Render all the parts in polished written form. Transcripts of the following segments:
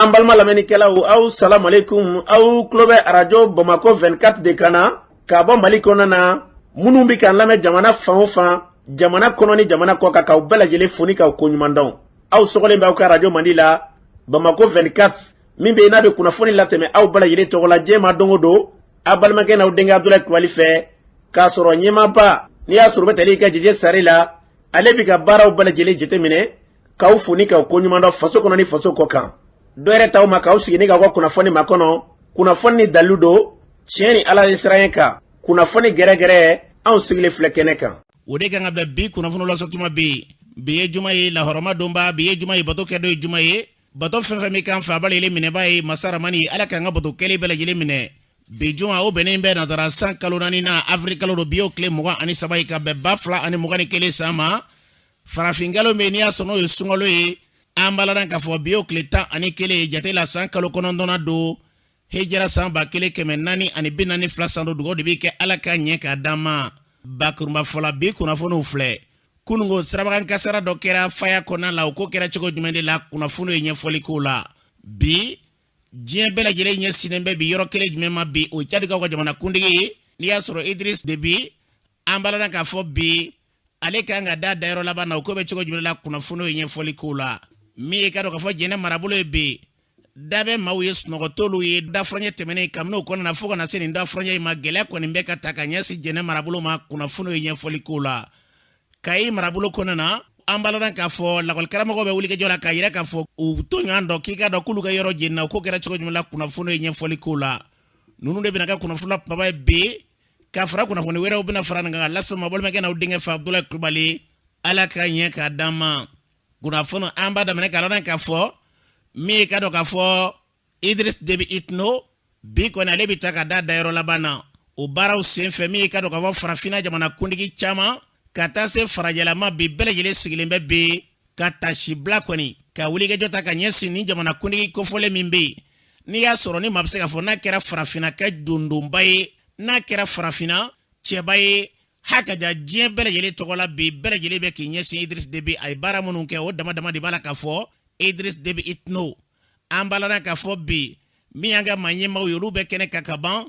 Ambalma lamenikela ou salam alaikum ou klobe radio Bamako 24 de Kana ka bon Mali konana munu bi kan lame jamana fan fan jamana kononi jamana ko ka u bela jele foni ka ko nyumandon aw sogole ba ka radio Mandila Bamako 24 min be na be kuna foni lateme aw bela jele to la jema dongo do abalma ke na u denga Abdoulaye Twalife ka soro nyema ba ni ya soro beteli ka jeje sarila ale bi ka bara u bela jele jete mine ka u foni ka ko nyumandon faso kononi faso ko kan doere taw maka usigi ga ko kuna foni makono kuna foni daludo cheni ala israyenka kuna foni gere an sigile flekene kan ode kan be bi kuna foni loso tuma bi biye juma yi la horoma domba biye juma yi bato kedo juma yi bato fefe mi kan fa balele mine bayi masara mani ala kan bato kele bela jele mine bi juma o benen be na dara 100 kalonani na afrika lo bio kle muga ani sabai ka be bafla ani muga ni kele sama farafingalo menia sono yusungolo yi ambalaran ka fo bio kleta ani kele jate la 100 kalo konondona do hejera samba kele kemenani ani binani flasando dugo de bike alaka nyeka dama bakurumba fola bi kuna fono ufle kunungo srabakan kasara do kera faya kona la uko kera chiko jumende la kuna fono yenye foli kula bi jien bela jele nye sinembe bi yoro kele jumema bi o chadika kwa jamana kundigi ni asoro Idris Debi ambalaran ka fo bi aleka nga da dairo laba na uko be chiko jumende la kuna fono yenye foli kula mi ka do ka fo jene marabulo ebe dabe mawe snogotolu ye da franye temene kamno ko na fuko na seni da franye magele ko nimbe ka takanyasi jene marabulo ma kuna funo yenye folikula kai marabulo ko na ambala ka fo la kol karamo ko be wuli ke jola kayira ka fo u to nyando kika do kulu ga yoro jenna ko kera chiko jumla kuna funo yenye folikula nunu de binaka kuna funo baba be ka fara kuna funo wera ubina fara nga laso mabol me kana udinge fa Abdoulaye Kubali ala ka nyeka dama kuna funo ambada mene kalona ka fo mi ka do ka fo Idris Debi itno bi ko na lebi taka da dairo labana o baraw senfe mi ka do ka fo farafina jamana kundigi chama kata se farajala ma bi belejele sigilembe bi kata shibla koni ka wulige jota ka nyesi ni jamana kundigi ko fole mimbe ni ya soro ni mabse ka fo na kera farafina ka dundumbaye na kera farafina chebaye haka ja jien belejele togola bi belejele be ki nyesi Idris Debi ay bara munun ke o dama di bala ka fo Idris Debi itno ambalana ka fo bi mi anga manyema yolu be kene kakaban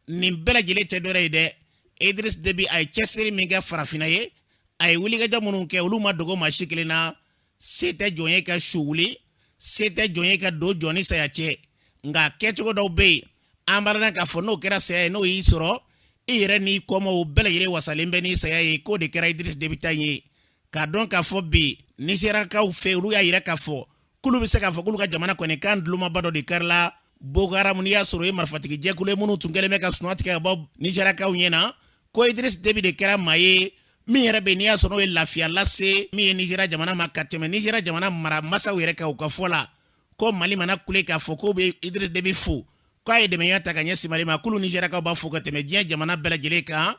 ni bela jele te dore de Idris Debi ay chesiri minga farafina ye ay wuli ga jamunun ke olu ma dogo ma shikilina sete jonye ka shuli sete jonye ka do joni sayache nga kecho do be ambalana ka fo no kera se no yisoro ire ni komo bela jele wasalimbe ni sayaye ko de kera Idris Debi tanye ka don ka fo bi ni sera ka u fe olu ya ire ka fo kulu bi se ka fo kulu ka jamana ko ne kan dluma bado de karla bogara mun ya soro e marfatiki je kulu munu tungele me ka snoti ka bob ni jara ka unyena ko Idris Debi de kara maye mi yere be ni ya soro e lafia lase mi ni jara jamana makateme ni jara jamana mara masa were ka ka fola ko mali mana kule ka fo ko be Idris Debi fu ko ay de me yata ka nyesi mali ma kulu ni jara ka ba fo ka teme je jamana bela jele ka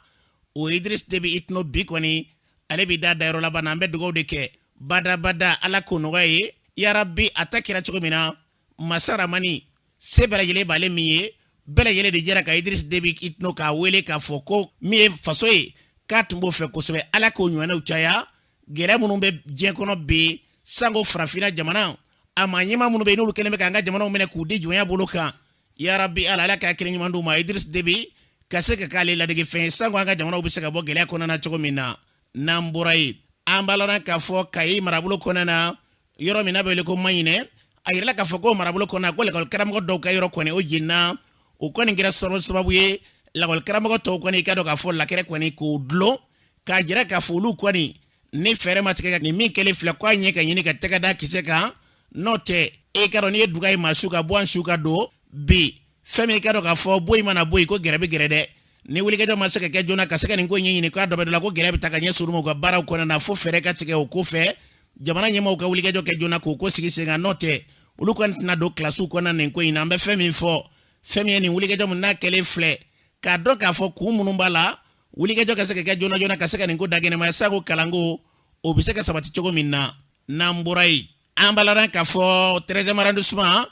o Idris Debi itno bikoni ale bi da dairo labana mbe dugo de ke bada ala ko no gaye ya rabbi atakira chogomina masara mani sebera yele bale miye bela yele de jera ka Idris Debi itno ka wele ka foko miye fasoye katumbo fe ko sebe ala ko nywana uchaya gere munun be jenkono be sango frafina jamana amanyima munun be nulu keleme ka nga jamana mene ku de joya boloka ya rabbi ala ka kirin mandu ma Idris Debi kaseka kale la de fe sango nga jamana ubiseka bo gele ko na chogomina namburai ambalana ka fo kai marabulo konana yoro mina bele ko mayine ayirla ka foko marabulo kona ko le karam ko do ka yoro kone o jinna o koni ngira soro sababu ye la ko karam ko to koni ka do ka fo la kere koni ko dlo ka jira ka fulu koni ni fere matike ni mi kele fla kwa nye ka nyini ka teka da kiseka note e karo ni duga i masuka bwan shuka do bi femi ka do ka fo boy mana boy ko gerebe gerede ni wuli ka do masaka ke jona ka seka ni ko nyini ko do be la ko gerebe takanye suru mo ko bara ko na fo fere ka tike o ko fe jamana nyema ka wuli ke jona ko sigisenga note ulu ko na do klasu ko na nenko ina mbe femi fo femi ni wuli ke do na kele fle ka do ka fo ku munumbala wuli ke ka seka ke jona ka seka nenko dagene ma sa ko kalango o biseka sabati chogo minna namburai ambala ka fo 13e arrondissement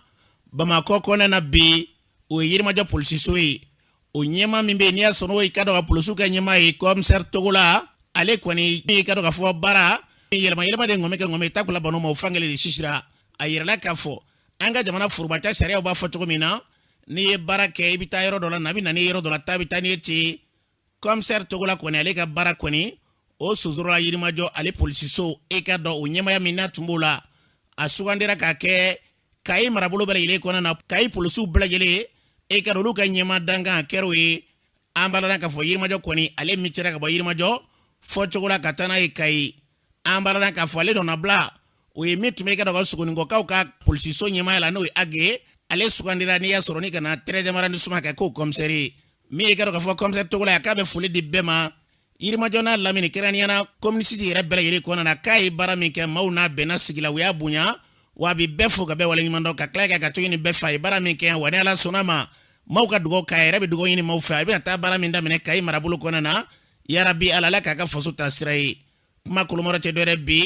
Bamako ko na bi o yirma jo polisi soyi o nyema mimbe ni asono ka do ka polisu ka nyema e commissaire togola ale ko ni ka do ka fo bara yelma de ngome takula bano mo fangele de shishira ayirla ka fo an ka jamana furubata sariyaw b'a fɔ cogo min na n'i ye baara kɛ i bɛ taa yɔrɔ dɔ la na bɛ na ni yɔrɔ dɔ la ta bɛ taa ni ye ten commissaire togo la kɔni ale ka baara kɔni o sonsorola Yirimajɔ ale polisiso e ka dɔn o ɲɛmaya min n'a tun b'o la a sugandira k'a kɛ Kayi marabolo bɛɛ lajɛlen kɔnɔna na Kayi polisiw bɛɛ lajɛlen e ka dɔn olu ka ɲɛma dankan a kɛr'o ye an b'a la k'a fɔ Yirimajɔ kɔni ale mitira ka bɔ Yirimajɔ fɔ cogo la ka taa n'a ye Kayi an b'a la k'a fɔ ale donna bila o ye min tun bɛ ka dɔn ka sogonikɔkaw ka polisiso ɲɛmaya la n'o ye Age ale sugandira n'i y'a sɔrɔ ni ka na 13e arrondissement kɛ k'o commissaire ye min ye ka dɔn ka fɔ commissaire togo la k'a bɛ foli di bɛɛ ma Yirimajɔ n'a lamini kɛrɛnkɛrɛnnenya communiste yɛrɛ bɛɛ lajɛlen kɔnɔna na k'a ye baara min kɛ maaw n'a bɛnna sigi la u y'a bonya wa a bɛ bɛɛ fo ka bɛɛ waleɲuman dɔn ka tila ka to ɲini bɛɛ fɛ a ye baara min kɛ wa ni Ala sɔnna ma maaw ka dugawu k'a yɛrɛ bɛ dugawu ɲini maaw fɛ a bɛna taa baara min daminɛ Kayi marabolo kɔnɔna na yarabi Ala k'a ka faso ta sira ye kuma kolomɔrɔ tɛ dɔ wɛrɛ bi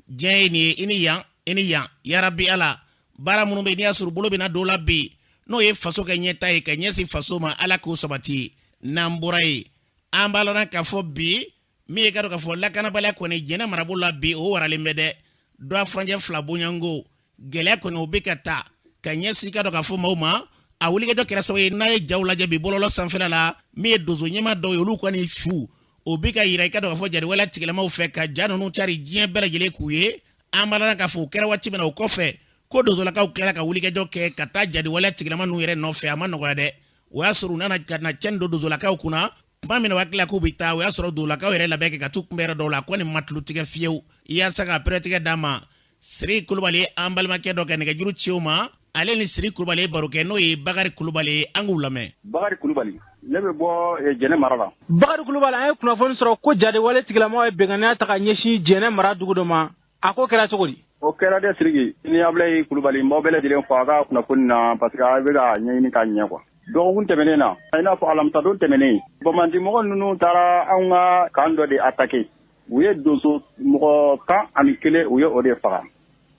diɲɛ ye nin ye i ni yan yarabi Ala baara minnu bɛ n'i y'a sɔrɔ bolo bɛna don la bi n'o ye faso kɛ ɲɛta ye ka ɲɛsin faso ma Ala k'o sabati n'an bɔra ye an b'a lɔn k'a fɔ bi min ye ka dɔn k'a fɔ lakanabaliya kɔni Jɛnɛ marabolo la bi o waralen bɛ dɛ dɔ furancɛ fila bonyanko gɛlɛya kɔni o bɛ ka taa ka ɲɛsin ka dɔn k'a fɔ maaw ma a wulikɛjɔ kɛra sababu ye n'a ye jaw lajɛ bi bɔlɔlɔ sanfɛla la min ye donso ɲɛma dɔw ye olu kɔni su o bɛ ka yira i ka dɔn k'a fɔ jariwala tigilamaw fɛ ka ja ninnu cari diɲɛ bɛɛ lajɛlen k'u ye an b'a lɔn k'a fɔ o kɛra waati min na o kɔfɛ ko donsolakaw tilala ka wulikɛjɔ kɛ ka taa jariwala tigilama ninnu yɛrɛ nɔfɛ a ma nɔgɔya dɛ o y'a sɔrɔ u nana ka na cɛnni don donsolakaw kunna tuma min na hakili k'u bɛ taa o y'a sɔrɔ donsolakaw yɛrɛ labɛn kɛ ka t'u kunbɛn yɔrɔ dɔw la ko nin ma tulu tigɛ fiyewu yaasa ka pɛrɛtigɛ d'a ma Siri Kulubali an balimakɛ dɔ ka nɛgɛjuru ci o ma ale ni Siri Kulubali baro kɛ n'o ye Bakari Kulubali an k'u lamɛn. Bakari Kulubali ne bɛ bɔ Jɛnɛ mara la. Bakari Kulubali an ye kunnafoni sɔrɔ ko jariwale tigilamaw ye bɛnganiya ta ka ɲɛsin Jɛnɛ mara dugu dɔ ma a ko kɛra cogo di? O kɛra dɛ Siriki ni Abulayi Kulubali n b'aw bɛɛ lajɛlen fɔ a ka kunnafoni na parce que a bɛ ka ɲɛɲini k'a ɲɛ quoi. Dɔgɔkun tɛmɛnen na i n'a fɔ alamisadon tɛmɛnen bamanantimɔgɔ ninnu taara anw ka kan dɔ de attaquer u ye donso mɔgɔ 11 u ye o de faga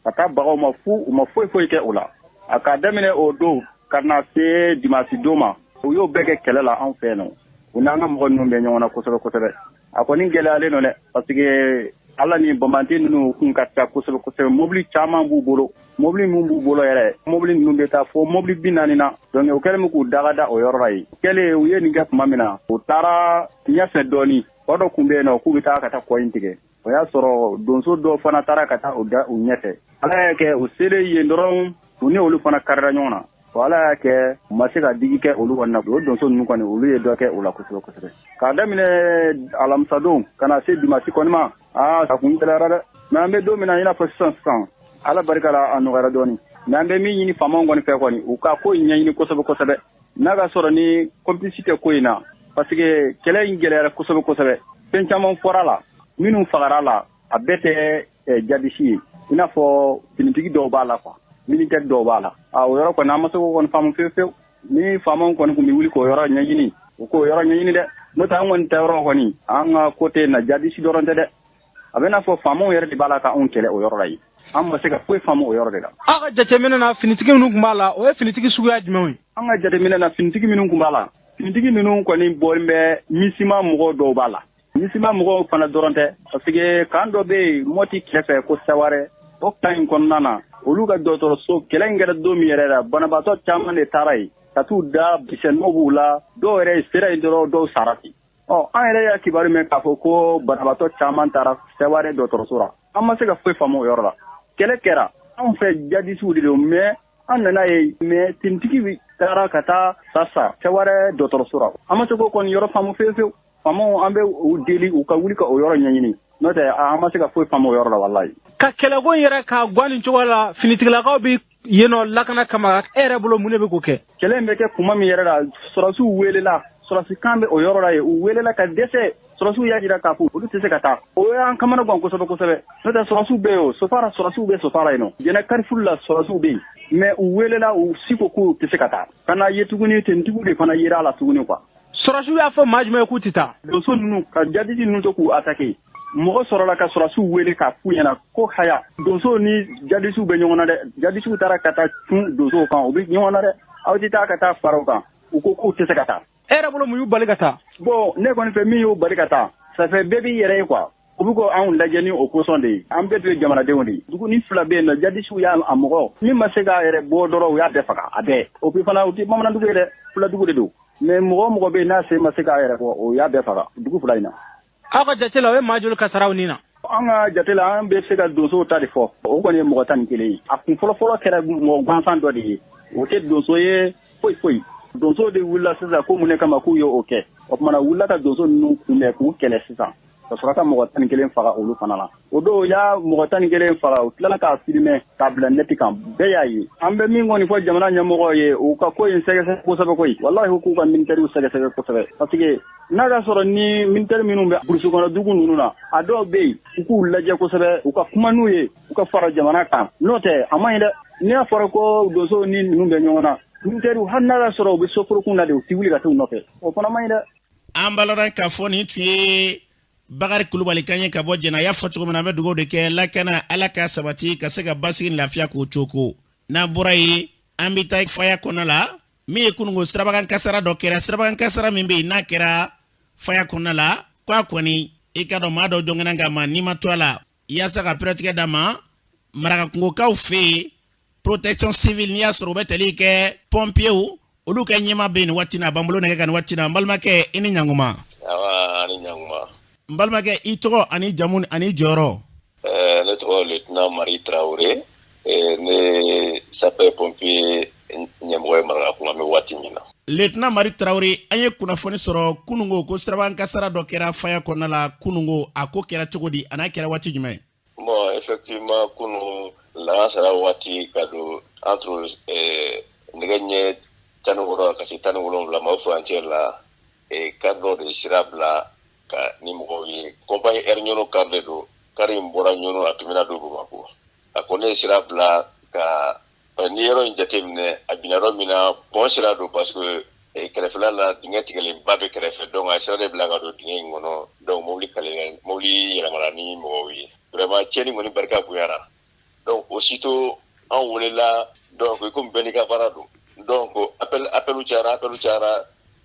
ka taa bagaw ma fu u ma foyi kɛ o la a ka daminɛ o don ka na se dimanche don ma u y'o bɛɛ kɛ kɛlɛ la anw fɛ yen nɔ u n'an ka mɔgɔ ninnu bɛ ɲɔgɔn na kosɛbɛ a kɔni gɛlɛyalen don dɛ parce que ala ni bamananti ninnu kun ka ca kosɛbɛ mobili caman b'u bolo mobili min b'u bolo yɛrɛ mobili ninnu bɛ taa fo mobili 40 na donc u kɛlen k'u dagada o yɔrɔ la yen kɛlen u ye nin kɛ tuma min na u taara ɲɛfɛ dɔɔni o dɔ kun bɛ yen nɔ k'u bɛ taa ka taa kɔ in tigɛ o y'a sɔrɔ donso dɔ fana taara ka taa u da u ɲɛfɛ ala y'a kɛ u selen yen dɔrɔn u ni olu fana karira ɲɔgɔn na o ala y'a kɛ u ma se ka digi kɛ olu kɔni na o donso ninnu kɔni olu ye dɔ kɛ o la kosɛbɛ k'a daminɛ alamisadon ka na se dimanche kɔni ma a kun gɛlɛyara dɛ mais an bɛ don min na i n'a fɔ sisan ala barika la a nɔgɔyara dɔɔni mais an bɛ min ɲini faamaw kɔni fɛ kɔni u ka ko in ɲɛɲini kosɛbɛ n'a ka sɔrɔ ni complicité ko in na parce que kɛlɛ in gɛlɛyara kosɛbɛ fɛn caman fɔra la minnu fagara la a bɛɛ tɛ jadisi ye i n'a fɔ finitigi dɔw b'a la quoi militaire dɔw b'a la o yɔrɔ kɔni an ma se k'o kɔni faamu fewu ni faamaw kɔni tun bɛ wuli k'o yɔrɔ ɲɛɲini u k'o yɔrɔ ɲɛɲini dɛ n'o tɛ an kɔni ta yɔrɔ kɔni an ka côté na jadisi dɔrɔn tɛ dɛ a bɛ n'a fɔ faamaw yɛrɛ de b'a la k'anw kɛlɛ o yɔrɔ la yen an ma se ka foyi faamu o yɔrɔ de la. Aw ka jateminɛ na finitigi minnu tun b'a la o ye finitigi suguya jumɛnw ye? An ka jateminɛ na finitigi minnu tun b'a la finitigi ninnu kɔni bɔlen bɛ misima mɔgɔw dɔw b'a la misima mɔgɔw fana dɔrɔn tɛ parce que kan dɔ bɛ yen Mɔti kɛrɛfɛ ko Saware o kan in kɔnɔna na olu ka dɔgɔtɔrɔso kɛlɛ in kɛra don min yɛrɛ la banabaatɔ caman de taara yen ka t'u da bisɛnninw b'u la dɔw yɛrɛ sera yen dɔrɔn dɔw sara ten an yɛrɛ y'a kibaru mɛn k'a fɔ ko banabaatɔ caman taara Saware dɔgɔtɔrɔso la an ma se ka foyi faamu o yɔrɔ la kɛlɛ kɛra anw fɛ jadisiw de don mais an nana ye mais tinitigi taara ka taa sa Saware dɔgɔtɔrɔso la an ma se k'o kɔni yɔrɔ faamu fewu faamaw an bɛ u deli u ka wuli ka o yɔrɔ ɲɛɲini n'o tɛ an ma se ka foyi faamu o yɔrɔ la walayi. Ka kɛlɛko in yɛrɛ ka guwa nin cogo la finitigilakaw bɛ yen nɔ lakana kama e yɛrɛ bolo mun de bɛ k'o kɛ? Kɛlɛ in bɛ kɛ kuma min yɛrɛ la sɔrɔsiw welela sɔrɔsikan bɛ o yɔrɔ la yen u welela ka dɛsɛ sɔrɔsiw y'a jira k'a fɔ olu tɛ se ka taa o y'an kamana gan kosɛbɛ n'o tɛ sɔrɔsiw bɛ yen o sofara sɔrɔsiw bɛ sofara yen nɔ Jɛnɛ Carrefour la sɔrɔsiw bɛ yen mais u welela u si ko k'u tɛ se ka taa ka na ye tuguni tenitigiw de fana yera a la tuguni quoi. Sɔrɔsiw y'a fɔ maa jumɛn ye k'u tɛ taa? Donso ninnu ka jadisi ninnu to k'u attaquer mɔgɔ sɔrɔla ka sɔrɔsiw wele k'a f'u ɲɛna ko haya donso ni jadisiw bɛ ɲɔgɔn na dɛ jadisiw taara ka taa cun donsow kan u bɛ ɲɔgɔn na dɛ aw tɛ taa ka taa fara u kan u ko k'u tɛ se ka taa. E yɛrɛ bolo mun y'u bali ka taa? Bon ne kɔni fɛ min y'u bali ka taa ça fait bɛɛ b'i yɛrɛ ye quoi u bɛ ko anw lajɛ ni o kosɔn de ye an bɛɛ tun ye jamanadenw de ye dugu ni fila bɛ yen nɔ jadisiw y'a a mɔgɔ min ma se k'a yɛrɛ bɔ dɔrɔn u y'a bɛɛ faga a bɛɛ o puis fana u tɛ bamanandugu ye dɛ fuladugu de don mais mɔgɔ bɛ yen n'a se ma se k'a yɛrɛ bɔ o y'a bɛɛ faga dugu fila in na. aw ka jate la o ye maa joli ka saraw nin na. an ka jate la an bɛ se ka donsow ta de fɔ o kɔni ye mɔgɔ 11 ye a kun fɔlɔfɔlɔ kɛra mɔgɔ gansan dɔ de ye o tɛ donso ye foyi donso de wulila sisan ko mun de kama k'u ye o kɛ o tumana wulila ka donso ninnu kunbɛn k'u kɛlɛ sisan ka sɔrɔ ka mɔgɔ 11 faga olu fana la o don y'a mɔgɔ 11 faga u tilala k'a filmé k'a bila net kan bɛɛ y'a ye an bɛ min kɔni fɔ jamana ɲɛmɔgɔ ye u ka ko in sɛgɛsɛgɛ kosɛbɛ koyi wallahi k'u ka militaires sɛgɛsɛgɛ kosɛbɛ parce que n'a ka sɔrɔ ni militaire minnu bɛ burusi kɔnɔ dugu ninnu na a dɔw bɛ yen u k'u lajɛ kosɛbɛ u ka kuma n'u ye u ka fara jamana kan n'o tɛ a man ɲi dɛ n'i y'a fɔra ko donso ni ninnu bɛ ɲɔgɔn na militaires hali n'a ka sɔrɔ u bɛ soforokun na de u tɛ wuli ka t'u nɔfɛ o fana man ɲi dɛ. an baloran k'a fɔ nin tun ye Bakari Kulubali kan ye ka bɔ Jɛna y'a fɔ cogo min na an bɛ dugawu de kɛ lakana Ala ka sabati ka se ka basigi ni lafiya k'o cogo n'an bɔra yen an bɛ taa faya kɔnɔ la min ye kunungo sirabakan kasara dɔ kɛra sirabakan kasara min bɛ yen n'a kɛra faya kɔnɔ la k'a kɔni i ka dɔn maa dɔ jɔngɛnna ka ma n'i ma to a la yaasa ka pɛrɛtigɛ d'a ma marakakungokaw fɛ yen protection civile n'i y'a sɔrɔ u bɛ tali kɛ pompiers olu ka ɲɛma bɛ yen nin waati na a b'an bolo nɛgɛ kan nin waati na n balimakɛ i ni ɲankuma. Ni ɲankuma. n balimakɛ i tɔgɔ ani jamu ani jɔyɔrɔ. Ne tɔgɔ lieutenant Mari Traoré ne sapeur pompier ɲɛmɔgɔ ye Marakakungo an bɛ waati min na. lieutenant Mari Traoré an ye kunnafoni sɔrɔ kunungo ko sirabakan kasara dɔ kɛra faya kɔnɔna la kunungo a ko kɛra cogo di a n'a kɛra waati jumɛn. Bon effectivement kunu lansara waati ka don entre nɛgɛ ɲɛ 16 ka se 17 ma o frontière la cadre dɔ de sira bila ka ni mɔgɔw ye compagnie air ɲɔnɔ car de don car in bɔra ɲɔnɔ a tɛmɛna don Bamakɔ a ko ne sira bila ka ni yɔrɔ in jateminɛ a bina yɔrɔ min na pont sira don parce que kɛrɛfɛla la dingɛ tigɛlenba bɛ kɛrɛfɛ donc a sira de bila ka don dingɛ in kɔnɔ donc mobili yɛlɛmana ni mɔgɔw ye vraiment tiɲɛni kɔni barika bonyara donc aussitôt an welela donc komi bɛɛ n'i ka baara don donc appelu cayara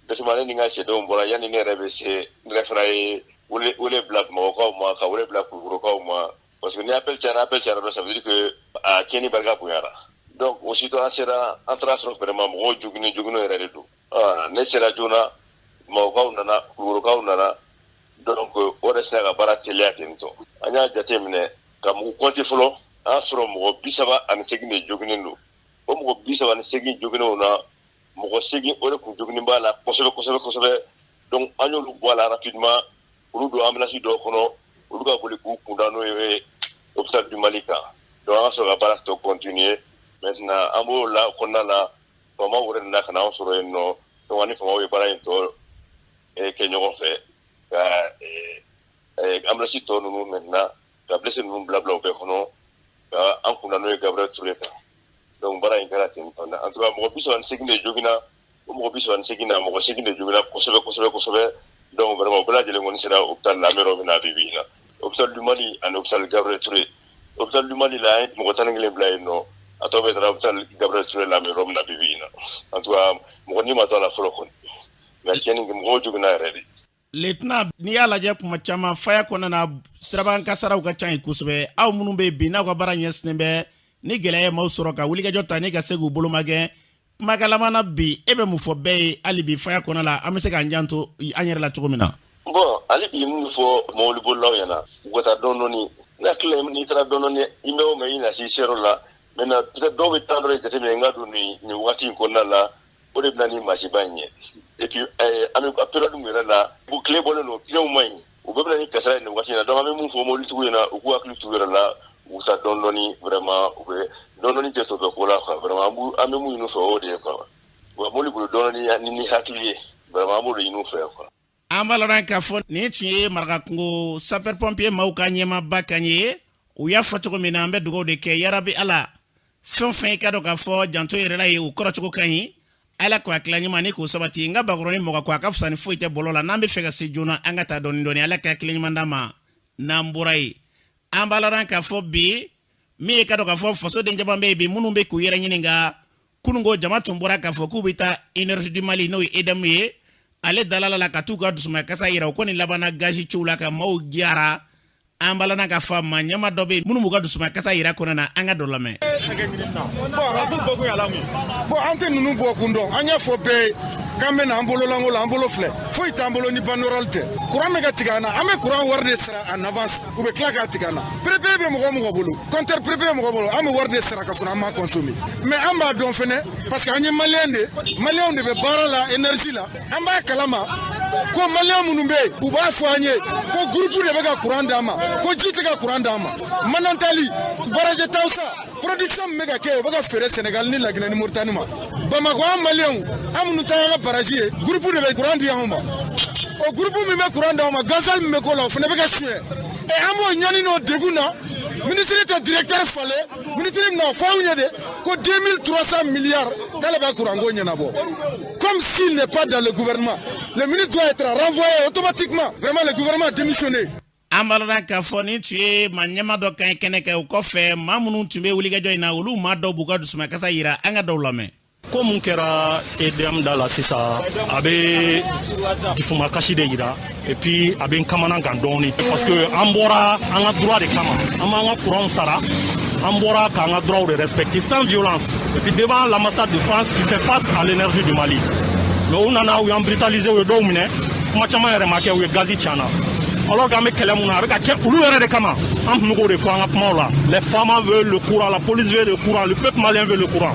bɛtumane ni n ka cɛdenw bɔra yanni ne yɛrɛ bɛ se ne yɛrɛ fana ye wele bila Bamakɔkaw ma ka wele bila Kulukorokaw ma parce que ni appel cayara dɔrɔn ça veut dire que a tiɲɛni barika bonyara donc aussitôt an taara sɔrɔ vraiment mɔgɔw joginnen yɛrɛ de don ne sera joona Bamakɔkaw nana Kulukorokaw nana donc o de sera ka baara teliya ten tɔ an y'a jateminɛ ka mugu compter fɔlɔ an y'a sɔrɔ mɔgɔ 38 de joginnen don o mɔgɔ 38 joginen na mɔgɔ 8 o de kun joginnen b'a la kosɛbɛ donc an y'olu bɔ a la rapidement olu don ambulance dɔw kɔnɔ olu ka boli k'u kunda n'o ye hôpital du Mali kan donc an ka sɔrɔ ka baara tɔ continuer maintenant an b'o la kɔnɔna la faamaw wɛrɛ nana ka na an sɔrɔ yen nɔ donc an ni faamaw ye baara in tɔ kɛ ɲɔgɔn fɛ ka ambulance tɔ ninnu maintenant ka blessé ninnu bila u bɛɛ kɔnɔ ka an kunda n'o ye Gabriel Touré kan donc baara in kɛra ten tɔ en tout cas mɔgɔ 38 de joginna o mɔgɔ 38 na mɔgɔ 8 de joginna kosɛbɛ donc vraiment u bɛɛ lajɛlen kɔni sera hôpital la mɛrɛ min na bi bi in na hôpital du Mali ani hôpital Gabriel Touré hôpital du Mali la an ye mɔgɔ 11 bila yen nɔ a tɔ bɛ taara hôpital Gabriel Touré la mɛrɛ min na bi bi in na en tout cas mɔgɔ ni ma to a la fɔlɔ kɔni mais tiɲɛni mɔgɔw joginna yɛrɛ de. lieutenant n'i y'a lajɛ kuma caman faya kɔnɔna na sirabakan kasaraw ka ca yen kosɛbɛ aw minnu bɛ yen bi n'aw ka baara ɲɛsinnen bɛ ni gɛlɛya ye maaw sɔrɔ ka wulikajɔ ta ni ka se k'u bolo magɛn kumakalama bi e bɛ mun fɔ bɛɛ ye hali bi faya kɔnɔ la an bɛ se k'an janto an yɛrɛ la cogo min na. bon hali bi mun fɔ mɔbilibolilaw ɲɛna u ka taa dɔɔni ne hakili la n'i taara dɔɔni i mɛn o mɛn i na se seyɔrɔ la maintenant peut-être dɔw bɛ temps dɔ de jateminɛ n ka don nin wagati in kɔnɔna la o de bɛna ni masiba in ye et puis an bɛ période min yɛrɛ la tile bɔlen don clients ma ɲi u bɛɛ bɛna ni kasara ye nin wagati in na donc an bɛ mun fɔ mɔbilitigiw ɲɛna u k'u hakili t'u yɛrɛ la u ka dɔɔni vraiment u bɛ dɔɔni tɛ to bɛɛ ko la quoi vraiment an bɛ mun ɲini u fɛ o de ye quoi wa mɔbili bolo dɔɔni ni hakili ye vraiment an b'o de ɲini u fɛ quoi. an b'a lɔn k'a fɔ nin tun ye marakakungo sapeur pompier maaw ka ɲɛmaaba kan ye u y'a fɔ cogo min na an bɛ dugawu de kɛ yarabi ala fɛn o fɛn i ka dɔn k'a fɔ janto yɛrɛ la ye u kɔrɔcogo ka ɲi ala k'a tila ɲuman ni k'o sabati n ka bakɔrɔni mɔgɔ ko a ka fisa ni foyi tɛ bɔlɔ la n'an bɛ fɛ ka se joona an ka taa dɔɔni ala k'a tila ɲuman d'a ma n'an bɔra yen an b'a lɔn k'a fɔ bi min ye ka dɔn k'a fɔ faso den caman bɛ yen bi minnu bɛ k'u yɛrɛ ɲininka kunungo jama tun bɔra k'a fɔ k'u bɛ taa énergie du Mali n'o ye EDM ye ale dalala la ka t'u ka dusuma kasa yira u kɔni labanna gazi ciw la ka maaw diyara an balana ka fa ma ɲɛma dɔ bɛ minnu b'u ka dusuma kasa yira kɔnɔ na an ka dɔ lamɛn. Bon an tɛ ninnu bɔ kun dɔn an y'a fɔ bɛɛ ye k'an bɛ na an bolo lanko la an bolo filɛ foyi t'an bolo ni banderole tɛ kuran bɛ ka tigɛ an na an bɛ kuran wari de sara en avance u bɛ tila k'a tigɛ an na perepe bɛ mɔgɔ o mɔgɔ bolo compteur perepe bɛ mɔgɔ bolo an bɛ wari de sara ka sɔrɔ an m'a consommer mais an b'a dɔn fɛnɛ parce que an ye maliyɛn de bɛ baara la énergie la an b'a kalama ko maliyɛn minnu bɛ yen u b'a fɔ an ye ko groupe de bɛ ka kuran d'an ma ko ji tɛ ka kuran d'an ma Manantali Baraji Tawsa production min bɛ ka kɛ o bɛ ka feere Sénégal ni Laginɛ ni Mauritanie ma Bamako an maliyɛnw an minnu ta an ka baraji ye groupe de bɛ kuran di anw ma o groupe min bɛ kuran d'anw ma gazelle min bɛ k'o la o fana bɛ ka suɲɛ an b'o ɲani n'o degun na ministre tɛ directeur falen ministre bɛna fɔ anw ye de ko 2300 milliards k'ale bɛ kuranko ɲɛnabɔ comme s'il n'est pas dans le gouvernement le ministre doit être renvoyé automatiquement vraiment le gouvernement a démissionné. An balana k'a fɔ ni tun ye maa ɲɛma dɔ kan kɛnɛ kɛ o kɔfɛ maa minnu tun bɛ wulikajɔ in na olu maa dɔw b'u ka dusuma kasa yira an ka dɔw lamɛn. Ko mun kɛra EDM da la sisan a bɛ dusuma kasi de yira et puis a bɛ n kamana gan dɔɔni parce que an bɔra an ka droit de kama an b'an ka courant sara an bɔra k'an ka droit de respecter sans violence et puis devant l'ambassade de France qui fait face à l'énergie du Mali mais u nana u y'an brutaliser u ye dɔw minɛ kuma caman yɛrɛ ma kɛ u ye gazi tiɲɛna alors qu'an bɛ kɛlɛ mun na a bɛ ka kɛ olu yɛrɛ de kama an tun bɛ k'o de fɔ an ka kumaw la les femmes veulent le courant la police veut le courant le peuple malien veut le courant.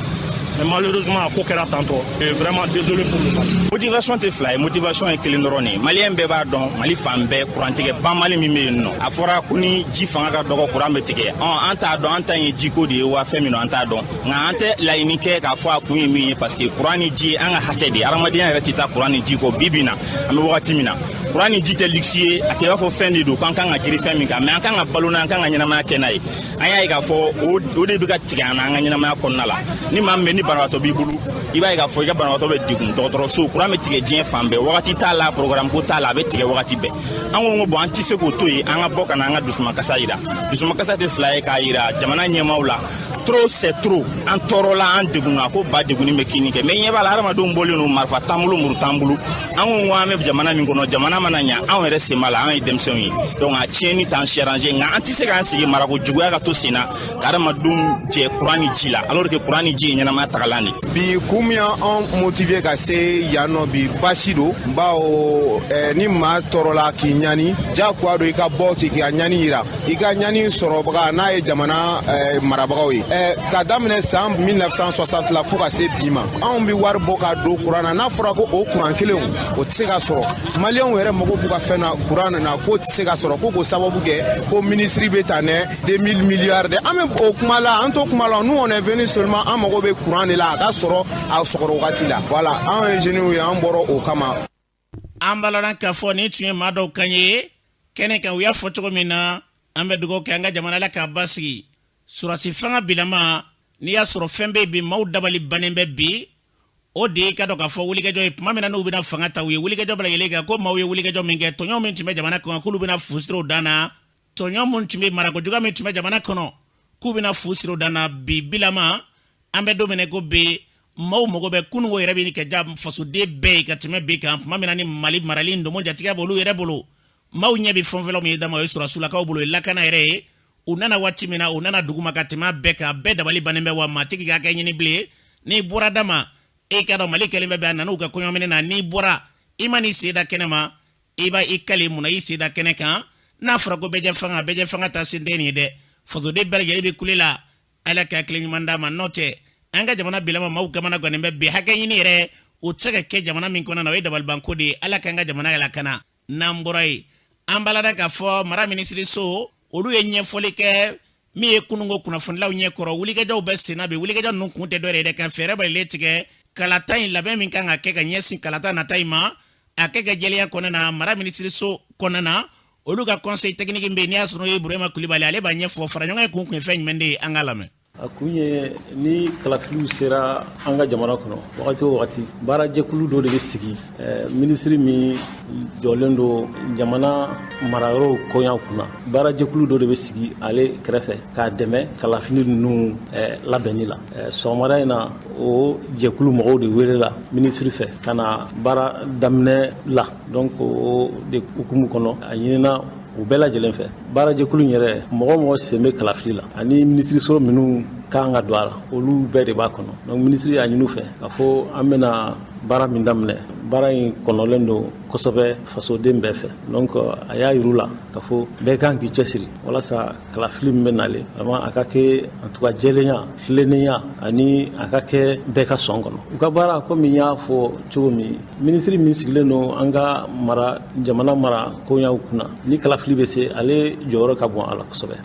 Mais malheureusement, à Kokera tantôt, et vraiment désolé pour nous. Motivation te fly, motivation est clean roni. Malien beba don, Mali fambe, courant tige, pas Mali mime no. Afora kuni ji fanga ka dogo courant betige. Anta don, anta yi jiko de wa femino anta don. Nga ante la inike ka fwa kuni mi parce que courant ji anga hakedi. Aramadien retita courant jiko bibina, ame wakati mina. Courant ji te luxueux, ate wa fo fendi do kan kan akiri femika, mais kan balona kan nyama kenai. Aya ka fo o de bika tiga na nyama konnala. Ni mamme ni banabaatɔ b'i bolo i b'a ye k'a fɔ i ka banabaatɔ bɛ degun dɔgɔtɔrɔso courant bɛ tigɛ diɲɛ fan bɛɛ wagati t'a la programme ko t'a la a bɛ tigɛ wagati bɛɛ an ko bon an tɛ se k'o to yen an ka bɔ ka na an ka dusumakasa yira dusumakasa tɛ fila ye k'a yira jamana ɲɛmaaw la trop c'est trop an tɔɔrɔla an degunna ko ba degunni bɛ kini kɛ mais ɲɛ b'a la hadamadenw bɔlen don marifa t'an bolo muru t'an bolo an ko an bɛ jamana min kɔnɔ jamana mana ɲɛ anw yɛrɛ sen b'a la an ye denmisɛnw ye donc a tiɲɛni t'an s'arranger nka an tɛ se k'an sigi marako juguya ka to sen na ka hadamadenw jɛ courant ni ji la alors que courant ni ji ye ɲɛnamaya tagalan de bi kun min an motivé ka se yan nɔ bi basi don bawo ni maa tɔɔrɔla k'i ɲani jagoya don i ka bɔ ten k'i ka ɲani yira i ka ɲani sɔrɔbaga n'a ye jamana marabagaw ye ka daminɛ san 1960 la fo ka se bi ma anw bi wari bɔ ka don kuran na n'a fɔra ko o kuran kelen o tɛ se ka sɔrɔ maliyɛnw yɛrɛ mago b'u ka fɛn na kuran na k'o tɛ se ka sɔrɔ ko k'o sababu kɛ ko ministre bɛ ta nɛ 2000 milliards de an bɛ o kuma la an t'o kuma la nous on est venu seulement an mago bɛ kuran de la a ka sɔrɔ a sɔgɔrɔ wagati la voilà an ye jeunes ye an bɔra o kama. An balana k'a fɔ ni tun ye maa dɔw kan ye kɛnɛ kan u y'a fɔ cogo min na an bɛ dugawu kɛ an ka jamana la k'a basigi surasi fanga bilama n'i y'a sɔrɔ fɛn bɛ bi maaw dabali bannen bɛ bi o de ye ka dɔn k'a fɔ wulikajɔ ye tuma min na n'u bɛna fanga ta u ye wulikajɔ bɛɛ lajɛlen kɛ ko maaw ye wulikajɔ min kɛ tɔɲɔgɔn min tun bɛ jamana kɔnɔ k'olu bɛna fu siri o dan na tɔɲɔgɔn min tun bɛ marakojuguya min tun bɛ jamana kɔnɔ k'u bɛna fu siri o dan na bi bilama an bɛ don minɛ ko bi maaw mago bɛ kununko yɛrɛ bɛ kɛ ja fasoden bɛɛ ye ka tɛmɛ bi kan tuma min na ni Mali marali ndomo jatigiya b'olu yɛrɛ bolo maaw ɲɛ bɛ fɛn fɛn min ye dama o ye sɔrɔsulakaw bolo lakana yɛrɛ ye u nana waati min na u nana duguma ka tɛmɛ bɛɛ kan bɛɛ dabali bannen bɛ wa maatigi ka kɛ ɲini bilen n'i bɔra dama e ka dɔn Mali kɛlen bɛ a nana u ka kɔɲɔminɛ na n'i bɔra i ma n'i sen da kɛnɛ ma i b'a i kale mun na i sen da kɛnɛ kan n'a fɔra ko bɛɛ jɛ fanga ta sen tɛ nin ye dɛ fasoden bɛɛ lajɛlen bɛ kule la Ala ka hakili ɲuman d'a ma n'o tɛ an ka jamana bilama maaw kamana gannen bɛ bi hakɛ ɲini yɛrɛ o tɛ se ka kɛ jamana min kɔnɔ na o ye dabalibanko de ye Ala k'an ka jamana lakana n'an bɔra yen an balada k'a fɔ mara minisiriso olu ye ɲɛfɔli kɛ min ye kununko kunnafonilaw ɲɛkɔrɔ wulikajɔw bɛ senna bi wulikajɔ ninnu kun tɛ dɔ yɛrɛ ka fɛɛrɛ balilen tigɛ kalata in labɛn min kan ka kɛ ka ɲɛsin kalata nata in ma a kɛ ka jɛlenya kɔnɔna na mara minisiriso kɔnɔna na olu ka conseil technique bɛ n'i y'a sɔrɔ ye Burema Kulibali ale b'a ɲɛfɔ fara ɲɔgɔn ye kun ye fɛn jumɛn de ye an ka lamɛn. A kun ye ni kalafiliw sera an ka jamana kɔnɔ wagati o wagati baarajɛkulu dɔ de bɛ sigi minisiri min jɔlen don jamana marayɔrɔw kɔɲa kunna baarajɛkulu dɔ de bɛ sigi ale kɛrɛfɛ k'a dɛmɛ kalafili ninnu labɛnni la sɔgɔmada in na o jɛkulu mɔgɔw de welela minisiri fɛ ka na baara daminɛ la donc o de hukumu kɔnɔ a ɲinina u bɛɛ lajɛlen fɛ baarajɛkulu in yɛrɛ mɔgɔ sen bɛ kalafili la ani minisiriso minnu kan ka don a la olu bɛɛ de b'a kɔnɔ donc minisiri y'a ɲini u fɛ k'a fɔ an bɛna baara min daminɛ baara in kɔnɔlen don kosɛbɛ fasoden bɛɛ fɛ donc a y'a yiru la k'a fɔ bɛɛ kan k'i cɛsiri walasa kalafili min bɛ nalen vraiment a ka kɛ en tout cas jɛlenya tilennenya ani a ka kɛ bɛɛ ka sɔn kɔnɔ u ka baara komi n y'a fɔ cogo min minisiri min sigilen don an ka jamana mara koɲaw kunna ni kalafili bɛ se ale jɔyɔrɔ ka bon a la kosɛbɛ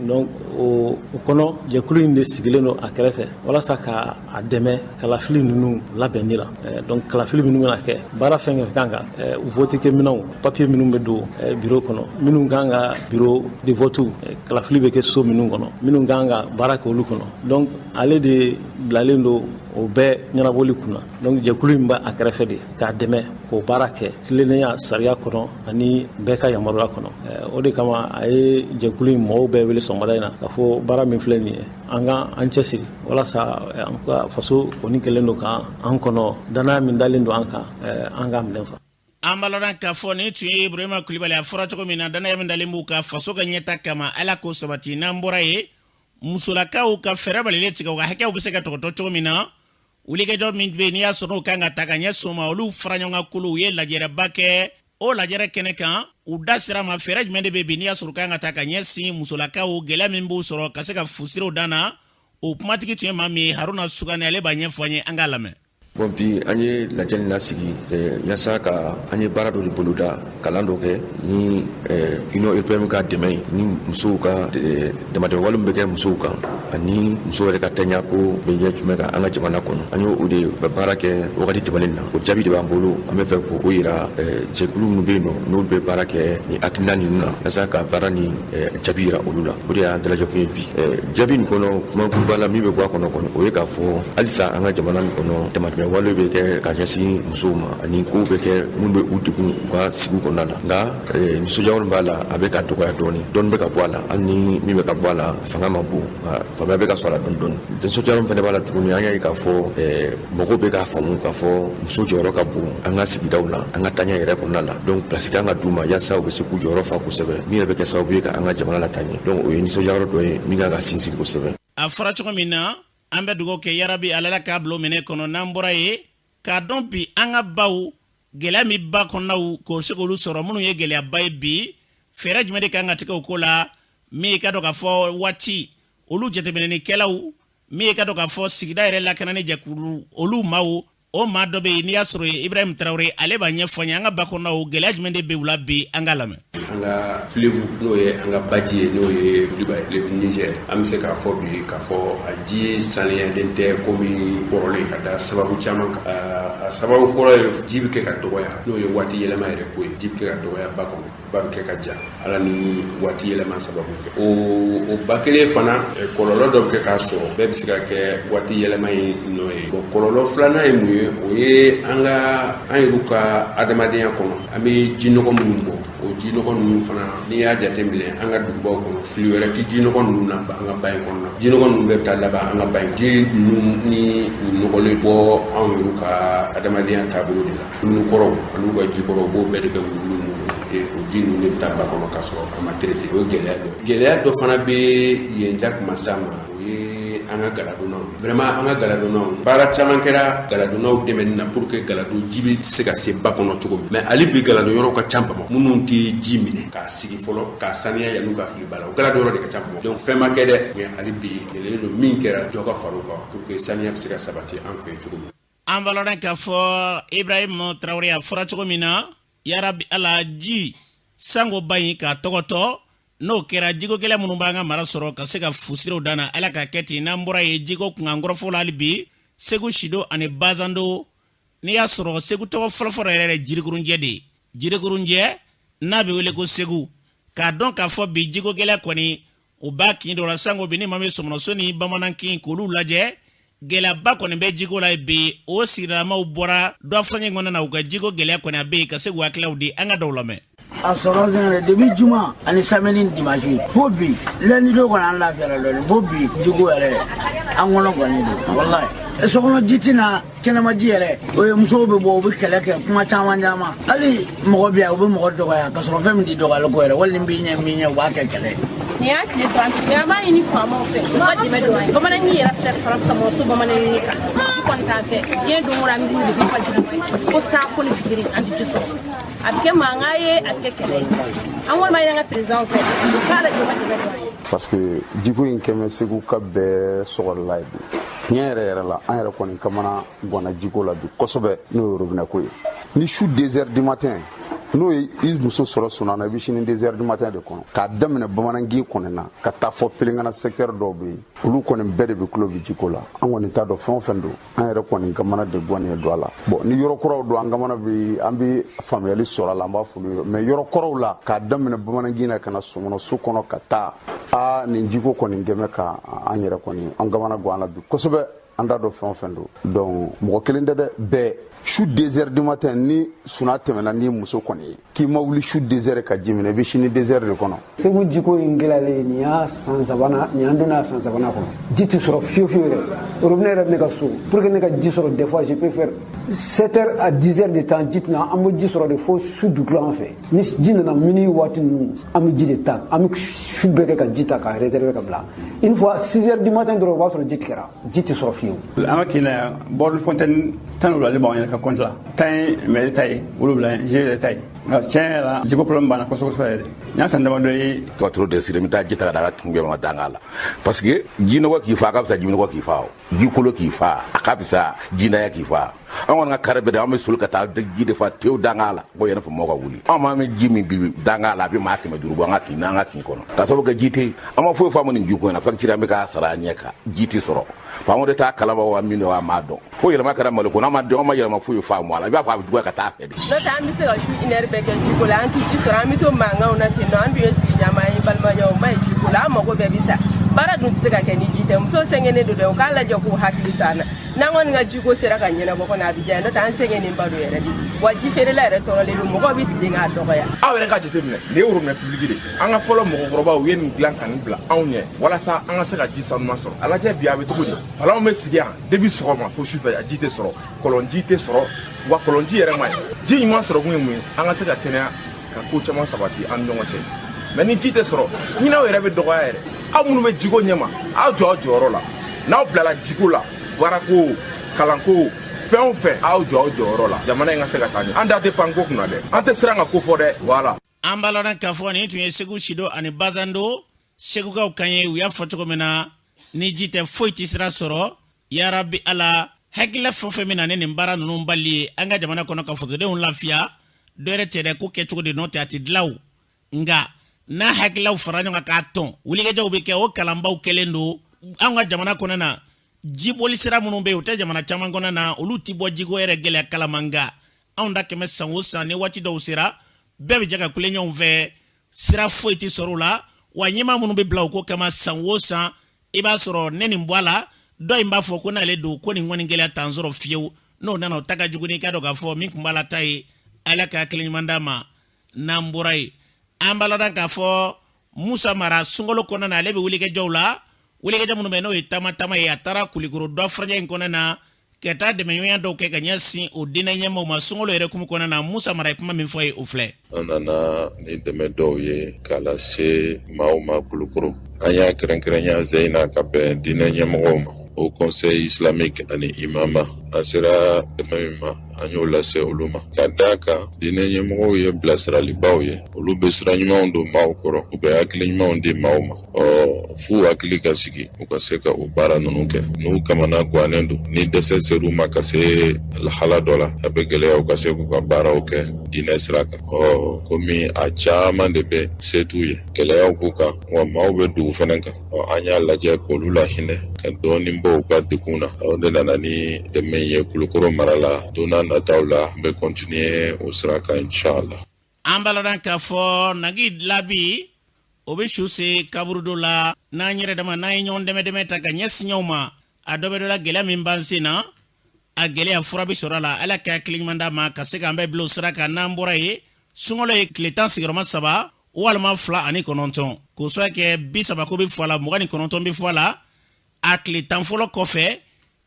donc o kɔnɔ jɛkulu in de sigilen don a kɛrɛfɛ walasa ka a dɛmɛ kalafili ninnu labɛnni la donc kalafili minnu bɛna kɛ baara fɛn fɛn kan ka vote kɛ minɛnw papier minnu bɛ don bureau kɔnɔ minnu kan ka bureau de vote kalafili bɛ kɛ so minnu kɔnɔ minnu kan ka baara kɛ olu kɔnɔ donc ale de bilalen don o bɛɛ ɲɛnabɔli kunna donc jɛkulu in b'a kɛrɛfɛ de k'a dɛmɛ k'o baara kɛ tilennenya sariya kɔnɔ ani bɛɛ ka yamaruya kɔnɔ o de kama a ye jɛkulu in mɔgɔw bɛɛ wele sɔgɔmada in na k'a fɔ baara min filɛ nin ye an ka an cɛsiri walasa an ka faso kɔni kɛlen don kan an kɔnɔ danaya min dalen don an kan an ka minɛ fa an baloran k'a fɔ ni tun ye Ibrahima Kulibali a fɔra cogo min na danaya min dalen b'u ka faso ka ɲɛta kama ala k'o sabati n'an bɔra ye musolakaw ka fɛɛrɛ balilen tigɛ u ka hakɛw bɛ se ka tɔgɔtɔ cogo min na wulikɛjɔ min bɛ n'i y'a sɔrɔ u kan ka ta ka ɲɛ soma olu fara ɲɔgɔn kan kulu u ye lajɛrɛba kɛ o lajɛrɛ kɛnɛ kan u da sira ma fɛɛrɛ jumɛn de bɛ bi n'i y'a sɔrɔ u kan ka ta ka ɲɛsin musolakaw gɛlɛya min b'u sɔrɔ ka se ka fusiraw dan na o kumatigi tun ye maa min ye Haruna Sugani ale b'a ɲɛfɔ an ye an k'a lamɛn. Bon bi an ye lajɛli nasigi yasa ka an ye baara dɔ de boloda kalan dɔ kɛ ni Union Européenne ka dɛmɛ ni musow ka damadɛmɛ wale min bɛ kɛ musow kan ani musow yɛrɛ ka tɛɲa ko bɛ ɲɛ jumɛn kan an ka jamana kɔnɔ an y'o de baara kɛ wagati tɛmɛnen na o jaabi de b'an bolo an bɛ fɛ k'o yira jɛkulu minnu bɛ yen nɔ n'olu bɛ baara kɛ ni hakilina ninnu na yasa ka baara ni jaabi yira olu la o de y'an dalajɛkun ye bi jaabi nin kɔnɔ kumakuruba la min bɛ bɔ a kɔnɔ o ye k'a fɔ halisa an ka jamana nin kɔnɔ damadɛmɛ wale bɛ kɛ ka ɲɛsin musow ma ani kow bɛ kɛ minnu bɛ u degun u ka sigi kɔnɔna la nka nisɔndiya min b'a la a bɛ ka dɔgɔya dɔɔni bɛ ka bɔ a la hali ni min bɛ ka bɔ a la fanga ma bon nka fanga bɛ ka sɔrɔ a la dɔɔni nisɔndiya min fana b'a la tuguni an y'a ye k'a fɔ mɔgɔw bɛ k'a faamu k'a fɔ muso jɔyɔrɔ ka bon an ka sigidaw la an ka taaɲɛ yɛrɛ kɔnɔna la donc place kan ka d'u ma yaasa u bɛ se k'u jɔyɔrɔ fa kosɛbɛ min yɛrɛ bɛ kɛ sababu ye ka an ka jamana lataaɲɛ donc o ye nisɔndiya yɔrɔ dɔ ye min kan ka sinsin kosɛbɛ. a fɔra cogo min na an bɛ dugawu kɛ yarabi ala la k'a bila o minɛ kɔnɔ n'an bɔra ye k'a dɔn bi an ka baw gɛlɛya min ba kɔnɔnaw k'o se k'olu sɔrɔ minnu ye gɛlɛyaba ye bi fɛɛrɛ jumɛn de kan ka tigɛ o ko la min ka dɔn k'a fɔ waati olu jateminɛlikɛlaw min ka dɔn k'a fɔ sigida yɛrɛ lakanani jɛkulu olu maaw o maa dɔ bɛ yen n'i y'a sɔrɔ ye Ibrahim Traoré ale b'a ɲɛfɔ an ye an ka ba kɔnɔnaw gɛlɛya jumɛn de bɛ u la bi an ka lamɛn. an ka fleuve n'o ye an ka baji ye n'o ye fleuve Niger an bɛ se k'a fɔ bi k'a fɔ a ji saniyalen tɛ komi kɔrɔlen ka da sababu caman kan a sababu fɔlɔ ye ji bɛ kɛ ka dɔgɔya n'o ye waati yɛlɛma yɛrɛ ko ye ji bɛ kɛ ka dɔgɔya ba kɔnɔ ba bɛ kɛ ka ja ala ni waati yɛlɛma sababu fɛ o ba kelen fana kɔlɔlɔ dɔ bɛ kɛ k'a sɔrɔ bɛɛ bɛ se ka kɛ waati yɛlɛma ye nɔ ye bon kɔlɔlɔ filanan ye mun ye o ye an yɛrɛ ka adamadenya kɔnɔ an bɛ jinɔgɔ minnu bɔ o jinɔgɔ ninnu fana n'i y'a jateminɛ an ka dugubaw kɔnɔ fili wɛrɛ ti jinɔgɔ ninnu na an ka ba in kɔnɔ jinɔgɔ ninnu bɛ taa laban an ka ba in ji ninnu ni u nɔgɔlen bɔ anw yɛrɛ ka adamadenya taabolo de la dumuni kɔrɔw an'u ka jikɔrɔw b'o bɛɛ de kɛ wulu o ji ninnu de bɛ taa ba kɔnɔ k'a sɔrɔ a ma traité o ye gɛlɛya dɔ fana bɛ yen da kuma s'a ma o ye an ka galadonnaw vraiment an ka galadonnaw baara caman kɛra galadonnaw dɛmɛni na pour que galado ji bɛ se ka se ba kɔnɔ cogo min mais hali bi galadon yɔrɔ ka ca Bamakɔ minnu tɛ ji minɛ k'a sigi fɔlɔ k'a saniya yan'u ka fili ba la o galadon yɔrɔ de ka ca Bamakɔ donc fɛn ma kɛ dɛ mais hali bi gɛlɛyalen don min kɛra dɔ ka far'o kan pour que saniya bɛ se ka sabati an fɛ cogo min. an baloran k'a fɔ Ibrahim Traoré a fɔra cogo min na yarabi ala ji sango ba in k'a tɔgɔtɔ n'o kɛra jiko gɛlɛya minnu b'an ka mara sɔrɔ ka se ka fusiraw dan na ala ka kɛ ten n'an bɔra ye jiko kunkankɔrɔfɔ la hali bi Segu Sido ani Bazando n'i y'a sɔrɔ Segu tɔgɔ fɔlɔfɔlɔ yɛrɛ ye Jirikurunjɛ de ye Jirikurunjɛ n'a bɛ wele ko Segu k'a dɔn k'a fɔ bi jiko gɛlɛya kɔni o b'a kin dɔ la sango bi ni maa min sɔmɔnɔso ni bamanankin k'olu lajɛ gɛlɛyaba kɔni bɛ jiko la bi o sigidalamaw bɔra dɔ fɔ ɲɛ kɔnɔ na u ka jiko gɛlɛya kɔni a bɛ yen ka se k'u hakililaw di an ka dɔw lamɛn. a sɔrɔ sɛnɛ depuis juma ani samedi ni dimanche fo bi lundi do kɔni an lafiyara dɔɔni fo bi jiko yɛrɛ an kɔnɔ kɔni don wallahi sokɔnɔ ji tɛna kɛnɛma ji yɛrɛ o ye musow bɛ bɔ u bɛ kɛlɛ kɛ kuma caman caman hali mɔgɔ bɛ yan u bɛ mɔgɔ dɔgɔya ka sɔrɔ fɛn min tɛ dɔgɔyali ko yɛrɛ wali ni b'i ɲɛ min ɲɛ u b'a kɛ kɛlɛ. Nin y'a tile saba kɛ an b'a ɲini faamaw fɛ u ka dɛmɛ don an ye bamananji yɛrɛ filɛ fara samamuso bamananni kan ji kɔni t'an fɛ diɲɛ don o don an bɛ wuli ka jigin ko san fo ni fitiri an tɛ ji sɔrɔ a bɛ kɛ mankan ye a bɛ kɛ kɛlɛ ye an kɔni b'a ɲini an ka perezanw fɛ u k'a lajɛ u ka dɛmɛ don an ye. parce que jiko in kɛmɛ segu ka bɛɛ sɔgɔlila ye bi tiɲɛ yɛrɛ la an yɛrɛ kɔni kamana gɔnna jiko la bi kosɛbɛ n'o ye robinet ko ye ni su 2 heures du matin n'o ye i muso sɔrɔ sunana i bɛ sini 2 heures du matin de kɔnɔ k'a daminɛ bamanangi kɔni na ka taa fɔ pelengana secteur dɔw bɛ yen olu kɔni bɛɛ de bɛ tulo bi jiko la an kɔni t'a dɔn fɛn o fɛn don an yɛrɛ kɔni kamana de gɔnnen don a la bon ni yɔrɔ kɔrɔw don an kamana bɛ an bɛ faamuyali sɔrɔ a la an b'a fɔ olu ye mais yɔrɔ kɔrɔw la k'a daminɛ bamanangi na ka na sɔmɔnɔ so kɔnɔ ka taa nin jiko kɔni kɛmɛ ka an yɛrɛ kɔni an kamana gan a la bi kosɛbɛ an t'a dɔn fɛn o fɛn don donc mɔgɔ kelen tɛ dɛ bɛɛ su 2 heures du matin ni suna tɛmɛna ni muso kɔni ye k'i ma wuli su 2 heures ka ji minɛ i bɛ sini 2 heures de kɔnɔ. segu jiko in gɛlɛyalen nin y'a san sabanan nin y'an donna san sabanan kɔnɔ ji tɛ sɔrɔ fiyewu fiyewu yɛrɛ robinet yɛrɛ bɛ ne ka so pour que ne ka ji sɔrɔ des fois je peux faire 7 heures à 10 heures de temps ji tɛna an bɛ ji sɔrɔ de fo su dugukolo an fɛ ni ji nana mini waati ninnu an bɛ ji de ta an bɛ su bɛɛ kɛ ka ji ta k'a réserver ka bila une fois 6 heures du matin dɔrɔn o b'a sɔrɔ ji tigɛra ji tɛ sɔrɔ fiyewu. an ka kin na yan bɔrɔli fontaine tan wula ale b'anw yɛrɛ ka compte la tan ye mairie ta ye wolonwula ye GIE ta ye nka tiɲɛ yɛrɛ la jiko problème banna kosɛbɛ kosɛbɛ yɛrɛ n y'a san damadɔ ye. tɔgɔ trop de sire n bɛ taa ji ta ka da a ka tungu ma danga la parce que ji nɔgɔ k'i fa a ka fisa ji nɔgɔ k'i fa o ji kolo k'i fa a ka fisa ji naya k'i fa an kɔni ka kari bɛɛ de an bɛ soli ka taa ji de fa tewu danga la ko yɛrɛ fɔ mɔgɔw ka wuli anw m'an bɛ ji min bi danga la a bɛ maa 500 bɔ an ka kin n'an ka kin kɔnɔ ka sababu kɛ ji tɛ yen an ma foyi faamu nin ji ko in na facture an bɛ k'a sara a ɲɛ kan ji tɛ sɔrɔ faamaw de t'a kalama wa min don a m'a dɔn fo yɛlɛma kɛra malo kɔnɔ an ma yɛlɛma foyi faamu a la i b'a fɔ a bɛ juguya ka taa fɛ de. n'o tɛ an bɛ se ka su 1 heure bɛɛ kɛ jiko la an tɛ ji sɔrɔ an bɛ to mankanw na ten nɔ an dun ye sigiɲama ye balimaɲɔgɔnw o ma ye jiko la an mago bɛɛ bɛ sa baara dun tɛ se ka kɛ ni ji tɛ musow sɛgɛnnen don dɛ u k'a lajɛ k'u hakili to an na n'an kɔni ka jiko sera ka ɲɛnabɔ kɔni a bɛ diya n'o tɛ an sɛgɛnnen ba don yɛrɛ de wa ji feerela yɛrɛ tɔɔrɔlen don mɔgɔw bɛ tilen k'a dɔgɔya. aw yɛrɛ ka jateminɛ nin ye robinet public de an ka fɔlɔ mɔgɔkɔrɔbaw u ye nin dilan ka nin bila anw ɲɛ walasa an ka se ka ji sanuman sɔrɔ a lajɛ bi a bɛ cogo di palanw bɛ sigi yan depuis sɔgɔma fo sufɛ a ji tɛ sɔrɔ kɔlɔnji tɛ sɔrɔ wa kɔlɔnji yɛrɛ man ɲi ji ɲuman sɔrɔ kun ye mun ye an ka se ka kɛnɛya ka ko caman sabati an ni ɲɔgɔn cɛ mɛ ni ji tɛ sɔrɔ ɲinɛw yɛrɛ bɛ dɔgɔya yɛrɛ aw minnu bɛ jiko ɲɛma aw jɔ aw jɔyɔrɔ la n'aw bilala jiko la baarako kalanko fɛn o fɛn aw jɔ aw jɔyɔrɔ la jamana in ka se ka taa ɲɛ an da tɛ pan ko kunna dɛ an tɛ siran ka ko fɔ dɛ voilà. an b'a lɔn k'a fɔ nin tun ye segu sido ani bazando segukaw kan ye u y'a fɔ cogo min na ni ji tɛ foyi tɛ sira sɔrɔ yarabi ala hakilila fɛn o fɛn min na ni nin baara ninnu bali ye an ka jamana kɔnɔ ka fasodenw lafiya dɔ yɛrɛ tɛ dɛ ko kɛcogo de n'o tɛ a tɛ dilan o nka n'a hakilaw fara ɲɔgɔn kan k'a tɔn wulikɛjɔw bɛ kɛ o kalanbaw kɛlen don an ka jamana kɔnɔ na jiboli sira minnu bɛ yen u tɛ jamana caman kɔnɔ na olu tɛ bɔ jiko yɛrɛ gɛlɛya kalama nka anw da kɛmɛ san o san ni waati dɔw sera bɛɛ bɛ jɛ ka kule ɲɔgɔn fɛ sira foyi tɛ sɔrɔ o la wa ɲɛmaa minnu bɛ bila o ko kama san o san i b'a sɔrɔ ne nin bɔ a la dɔ in b'a fɔ ko n'ale don ko nin kɔni gɛlɛya t'an sɔrɔ fiyewu n'o nana o ta ka jugu n'i ka dɔn k'a fɔ min tun b'a la ta ye ala ka hakili ɲuman d'a ma n'an bɔra yen an b'a lɔn k'a fɔ musa mara sunkalo kɔnɔna na ale bɛ wulikɛjɔw la wulikɛjɔ minnu bɛ n'o ye taama ye a taara kulikoro dɔ faraja in kɔnɔna na ka taa dɛmɛɲɔgɔnya dɔw kɛ ka ɲɛsin o diinɛ ɲɛmaaw ma sunkalo yɛrɛ kumu kɔnɔna na musa mara ye kuma min fɔ ye o filɛ. an nana ni dɛmɛ dɔw ye k'a lase maaw ma kulukoro an y'a kɛrɛnkɛrɛnya zeyina ka bɛn diinɛ ɲɛmɔgɔw ma o conseil islamique ani imama an sera dɛmɛ min ma an y'o lase olu ma ka d'a kan diinɛ ɲɛmɔgɔw ye bilasiralibaw ye olu bɛ sira ɲumanw don maaw kɔrɔ u bɛ hakili ɲumanw di maaw ma f'u hakili ka sigi u ka se ka o baara ninnu kɛ n'u kamana gannen don ni dɛsɛ ser'u ma ka se lahala dɔ la a bɛ gɛlɛya u ka se k'u ka baaraw kɛ diinɛ sira kan komi a caman de bɛ se t'u ye gɛlɛyaw b'u kan wa maaw bɛ dugu fana kan an y'a lajɛ k'olu lahinɛ ka dɔɔnin bɔ u ka degun na o de nana ni dɛmɛ ye kulukoro mara la donna nataw la an bɛ continuer o sira kan inshallah. an b'a lɔn k'a fɔ nagi labi o bɛ su se kaburu dɔ la n'an yɛrɛ dama n'an ye ɲɔgɔn dɛmɛ ta ka ɲɛsin ɲɔgɔn ma a dɔ bɛ dɔ la gɛlɛya min b'an sen na a gɛlɛya fura bɛ sɔrɔ a la ala ka hakili ɲuman d'a ma ka se k'an bɛɛ bila o sira kan n'an bɔra yen sunkalo ye tile 10 sigiyɔrɔma 3 walima 2 ani 9 k'o sɔrɔ kɛ 30 ko bɛ fɔ a la 29 bɛ fɔ a la a tile 10 fɔlɔ kɔfɛ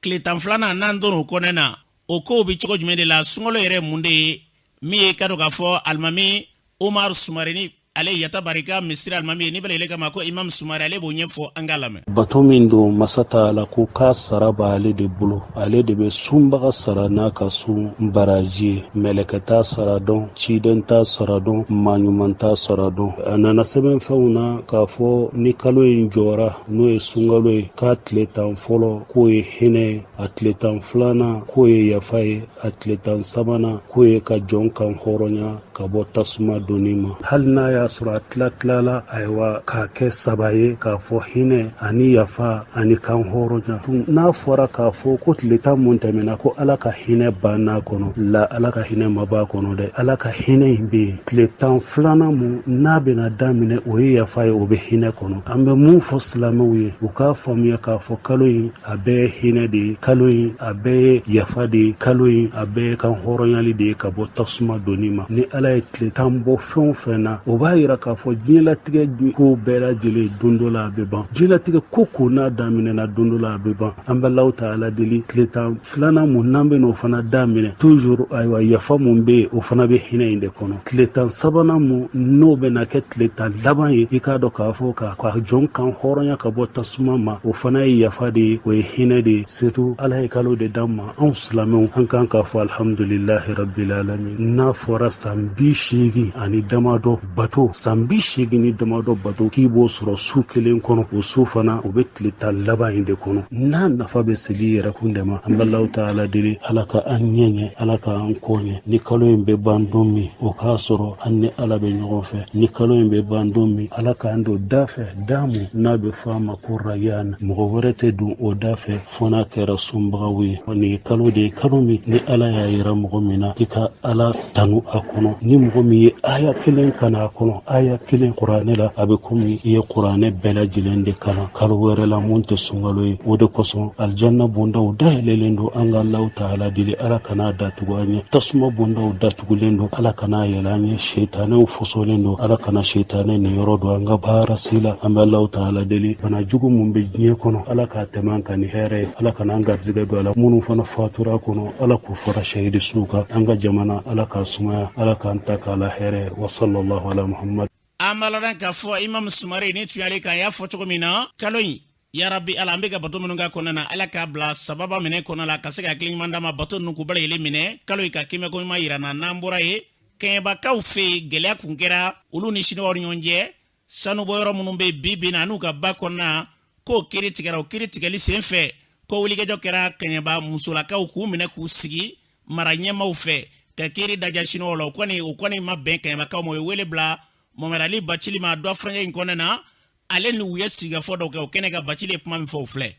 tile tan filanan n'an donna o kɔnɛ na o kow bi cogo jumɛn de la sunkalo yɛrɛ mun de ye min ye ka dɔ k'a fɔ alimami Umaru Sumarini ale yata barika misiri alimami ye ni bɛlɛ kama ko Imam Sumari ale b'o ɲɛfɔ an ka lamɛn. Bato min don masata la ko k'a sara b'ale de bolo ale de bɛ sunbaga sara n'a ka sun baraji ye mɛlɛkɛ t'a sara dɔn ciden t'a sara dɔn maaɲuman t'a sara dɔn a nana sɛbɛnfɛnw na k'a fɔ ni kalo in jɔra n'o ye sunkalo ye k'a tile tan fɔlɔ k'o ye hinɛ ye a tile tan filanan k'o ye yafa ye a tile tan sabanan k'o ye ka jɔn kan hɔrɔnya ka bɔ tasuma donni ma hali n'a y'a sɔrɔ a tilala ayiwa k'a kɛ saba ye k'a fɔ hinɛ ani yafa ani kan hɔrɔnya n'a fɔra k'a fɔ ko tile tan mun tɛmɛna ko ala ka hinɛ banna kɔnɔ la ala ka hinɛ ma b'a kɔnɔ dɛ ala ka hinɛ in bɛ yen tile tan filanan mun n'a bɛna daminɛ o ye yafa ye o bɛ hinɛ kɔnɔ an bɛ mun fɔ silamɛw ye u k'a faamuya k'a fɔ kalo in a bɛɛ ye hinɛ de ye kalo in a bɛɛ ye yafa de ye kalo in a bɛɛ ye kan hɔrɔnyali de ye ka bɔ tasuma donni ma ni ala ye tile tan bɔ fɛn o fɛn na o b'a yira k'a fɔ diɲɛlatigɛ ko bɛɛ lajɛlen don dɔ la a bɛ ban diɲɛlatigɛ ko n'a daminɛna don dɔ la a bɛ ban an bɛ Alahu Taala deli tile tan filanan mun n'an bɛ n'o fana daminɛ toujours ayiwa yafa mun bɛ yen o fana bɛ hinɛ in de kɔnɔ tile tan sabanan mun n'o bɛna kɛ tile tan laban ye i k'a dɔn k'a fɔ ka jɔn kan hɔrɔnya ka bɔ tasuma ma o fana ye yafa de ye o ye hinɛ de ye surtout ala ye kalo de d'an ma anw silamɛw an kan k'a fɔ alhamdulilahi rabbil alamin n'a fɔra san 80 ani damadɔ bato san 80 ni damadɔ bato k'i b'o sɔrɔ su kelen kɔnɔ o su fana o bɛ tile tan laban in de kɔnɔ n'a nafa bɛ seli yɛrɛ kun dɛ ma an bɛ Alahu Taala deli ala ka an ɲɛɲɛ ala ka an kɔɲɛ ni kalo in bɛ ban don min o k'a sɔrɔ an ni ala bɛ ɲɔgɔn fɛ ni kalo in bɛ ban don min ala k'an don da fɛ da mun n'a bɛ fɔ a ma ko rayan mɔgɔ wɛrɛ tɛ don o da fɛ fo n'a kɛra sunbagaw ye nin ye kalo de ye kalo min ni ala y'a yira mɔgɔ min na i ka ala tanu a kɔnɔ ni mɔgɔ min ye aya kelen kana a kɔnɔ aya kelen kuranɛ la a bɛ komi i ye kuranɛ bɛɛ lajɛlen de kalan kalo wɛrɛ la mun tɛ sunkalo ye o de kosɔn aljanna bondaw dayɛlɛlen don an ka Alahu Taala deli ala kana datugu an ɲɛ tasuma bondaw datugulen don ala kana yɛlɛ an ɲɛ setanɛw fosolen don ala kana setanɛ nin yɔrɔ don an ka baara si la an bɛ Alahu Taala deli bana jugu mun bɛ diɲɛ kɔnɔ ala k'a tɛmɛ an kan ni hɛrɛ ye ala kana an garizigɛ don a la minnu fana fatura kɔnɔ ala k'u fara shahidi suw kan an ka jamana ala k'a sumaya ala k'an ta k'a la hɛrɛ wa sallallahu ala muhammad an b'a lɔn k'a fɔ Imam Sumari ni tun y'ale kan y'a fɔ cogo min na kalo in yarabi ala an bɛ ka bato minnu ka kɔnɔ na ala k'a bila sababa minɛ kɔnɔ la ka se ka hakili ɲuman d'a ma bato ninnu k'u bɛɛ lajɛlen minɛ kalo in ka kimɛ ko ɲuman yira na n'an bɔra ye kɛɲɛbakaw fɛ yen gɛlɛya kun kɛra olu ni siniwaw ni ɲɔgɔn cɛ sanubɔ yɔrɔ minnu bɛ bi bi na n'u ka ba kɔnɔna k'o kiiri tigɛra o kiiri tigɛli sen fɛ ko wulikɛjɔ kɛra kɛɲɛba musolakaw k'u minɛ k'u sigi mara ɲɛmaw fɛ ka kiiri daja siniwaw la o kɔni ma bɛn kɛɲɛbakaw ma o ye wele bila Mohamed Ali Bacili ma dɔ fɛngɛ in kɔnɔ na ale ni u ye sigikafɔ dɔw kɛ o kɛnɛ ka Bacili ye kuma min fɔ o filɛ.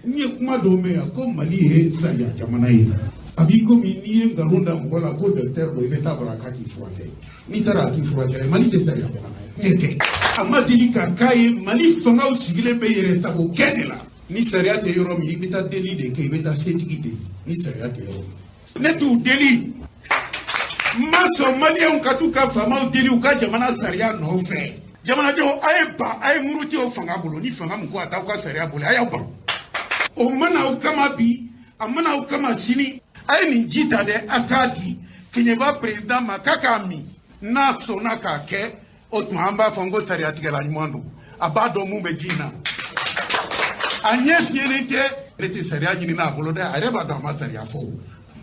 N ye kuma dɔw mɛn yan ko Mali ye sariya jamana ye a b'i komi n'i ye nkalon da mɔgɔ la ko docteur do i bɛ taa bara k'a k'i furakɛ n'i taara a k'i furakɛ Mali tɛ sariya jamana ye ne tɛ a ma deli ka k'a ye Mali fangaw sigilen bɛ yɛrɛ sago kɛ de la ni sariya tɛ yɔrɔ min i bɛ taa deli de kɛ i bɛ taa setigi de ni sariya tɛ yɔrɔ min ne t'u deli. Ma sɔn maliyɛnw ka t'u ka faamaw deli u ka jamana sariya nɔfɛ jamanadenw a ye ban a ye muruti o fanga bolo ni fanga min ko a t'aw ka sariya bolo a y'aw ban o mana aw kama bi a mana aw kama sini a ye nin ji ta dɛ a k'a di Keɲeba président ma k'a k'a min n'a sɔnna k'a kɛ o tuma an b'a fɔ n ko sariya tigɛla ɲuman don a b'a dɔn mun bɛ ji in na a ɲɛ fiyɛlen tɛ ne tɛ sariya ɲini n'a bolo dɛ a yɛrɛ b'a dɔn a ma sariya fɔ o.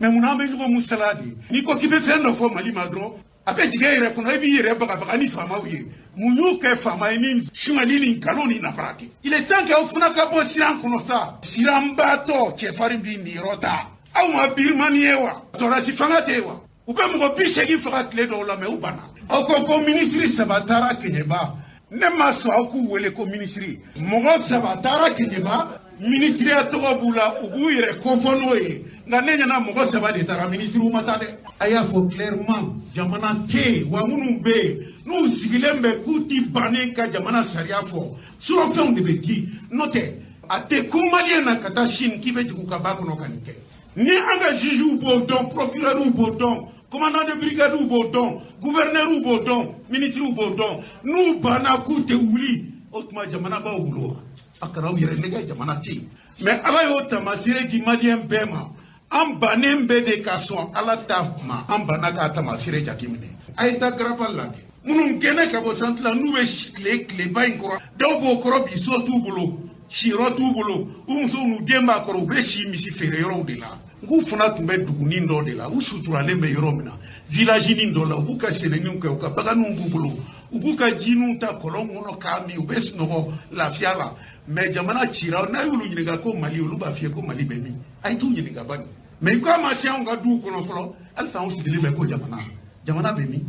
Mais mun an bɛ ɲɔgɔn mun sala de n'i ko k'i bɛ fɛn dɔ fɔ Mali ma dɔrɔn a bɛ jigin e yɛrɛ kɔnɔ i b'i yɛrɛ bagabaga ni faamaw ye mun y'u kɛ faama ye ni suŋali ni nkalon ni nabara kɛ il est temps que aw fana ka bɔ siran kɔnɔ sa siranbaatɔ cɛfarin b'i niyɔrɔ ta aw ma birimani ye wa sɔrɔdasi fanga tɛ yen wa u bɛ mɔgɔ 80 faga tile dɔw la mais u banna aw ko ministre 3 taara Keɲeba ne ma sɔn aw k'u wele ko ministre mɔgɔ 3 taara Keɲeba ministeriya tɔgɔ b'u la u b'u yɛrɛ kofɔ n'o ye nka ne ɲɛna mɔgɔ 3 de taara ministre ma taa dɛ a y'a fɔ clairement jamana tɛ yen wa minnu bɛ yen n'u sigilen bɛ k'u ti bannen ka jamana sariya fɔ surɔfɛnw de bɛ di n'o tɛ a tɛ kun maliyɛn na ka taa Chine k'i bɛ jigin u ka ba kɔnɔ ka nin kɛ ni an ka jugew b'o dɔn procureur b'o dɔn commandant de brigade b'o dɔn gouverneur b'o dɔn ministre b'o dɔn n'u banna k'u tɛ wuli o tuma jamana b'aw bolo wa a kana aw yɛrɛ nɛgɛ jamana tɛ yen mais ala y'o tamasire di maliyɛn bɛɛ ma an bannen bɛ de ka sɔn ala ta ma an banna k'a tamasire jateminɛ a ye taa garaba lajɛ minnu gɛnɛ ka bɔ santi la n'u bɛ tileba in kɔrɔ dɔw b'o kɔrɔ bi so t'u bolo siyɔrɔ t'u bolo u musow n'u den b'a kɔrɔ u bɛ si misi feere yɔrɔw de la n k'u fana tun bɛ dugunin dɔ de la u suturalen bɛ yɔrɔ min na villaginin dɔ la u b'u ka sɛnɛninw kɛ u ka baganninw b'u bolo u b'u ka jiniw ta kɔlɔn kɔnɔ k'a min u bɛ sunɔgɔ lafiya la mais jamana cira n'a y'olu ɲininka ko mali olu b'a f'i ye ko mali bɛ min a ye t'u ɲininka bani mais i ko a ma se anw ka duw kɔnɔ fɔlɔ halisa anw sigilen bɛ ko jamana bɛ min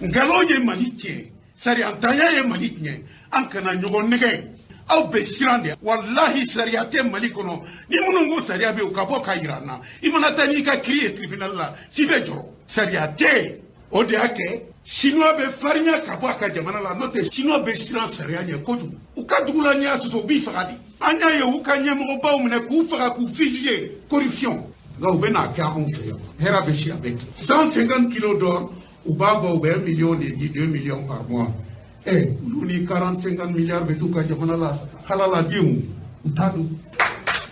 nkalon ye mali tiɲɛ sariyantanya ye mali tiɲɛ an kana ɲɔgɔn nɛgɛ aw bɛ siran de walahi sariya tɛ mali kɔnɔ ni minnu ko sariya bɛ yen u ka bɔ ka yira an na i mana taa n'i ka kiiri ye tribunal la si bɛ jɔrɔ sariya tɛ o de y'a kɛ chinois bɛ farinya ka bɔ a ka jamana la n'o tɛ chinois bɛ siran sariya ɲɛ kojugu u ka dugu la n'i y'a sɔsɔ u b'i faga de an y'a ye u ka ɲɛmɔgɔbaw minɛ k'u faga k'u fusiller corruption nka u bɛ n'a kɛ anw fɛ yan hɛrɛ bɛ si a bɛ kɛ 150 kilos d'or u b'a bɔ u bɛ 1 million de di 2 millions par mois olu ni 40-50 milliards bɛ t'u ka jamana la halaladenw u t'a dɔn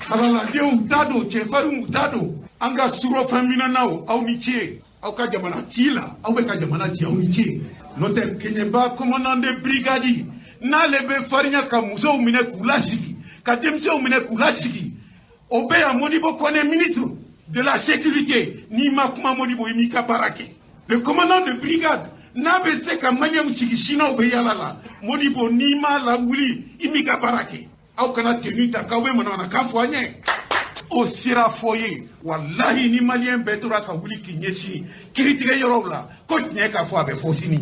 halaladenw u t'a dɔn cɛfarinw u t'a dɔn an ka surɔfɛn minɛnaw aw ni ce aw ka jamana ci la aw bɛ ka jamana ci aw ni ce n'o tɛ kɛɲɛba commandant de brigade n'ale bɛ farinya ka musow minɛ k'u lasigi ka denmisɛnw minɛ k'u lasigi o bɛ yan Modibo Kone ministre de la sécurité n'i ma kuma Modibo i m'i ka baara kɛ le commandant de brigade n'a bɛ se ka maliyɛnw sigi sinaw bɛ yala la Modibo n'i ma lawuli i m'i ka baara kɛ aw kana tenue ta k'aw bɛ manamanakan fɔ an ɲɛ o sera fɔ ye walahi ni maliyɛn bɛɛ tora ka wuli k'i ɲɛsin kiiritigɛ yɔrɔw la ko tiɲɛ k'a fɔ a bɛ fɔ sini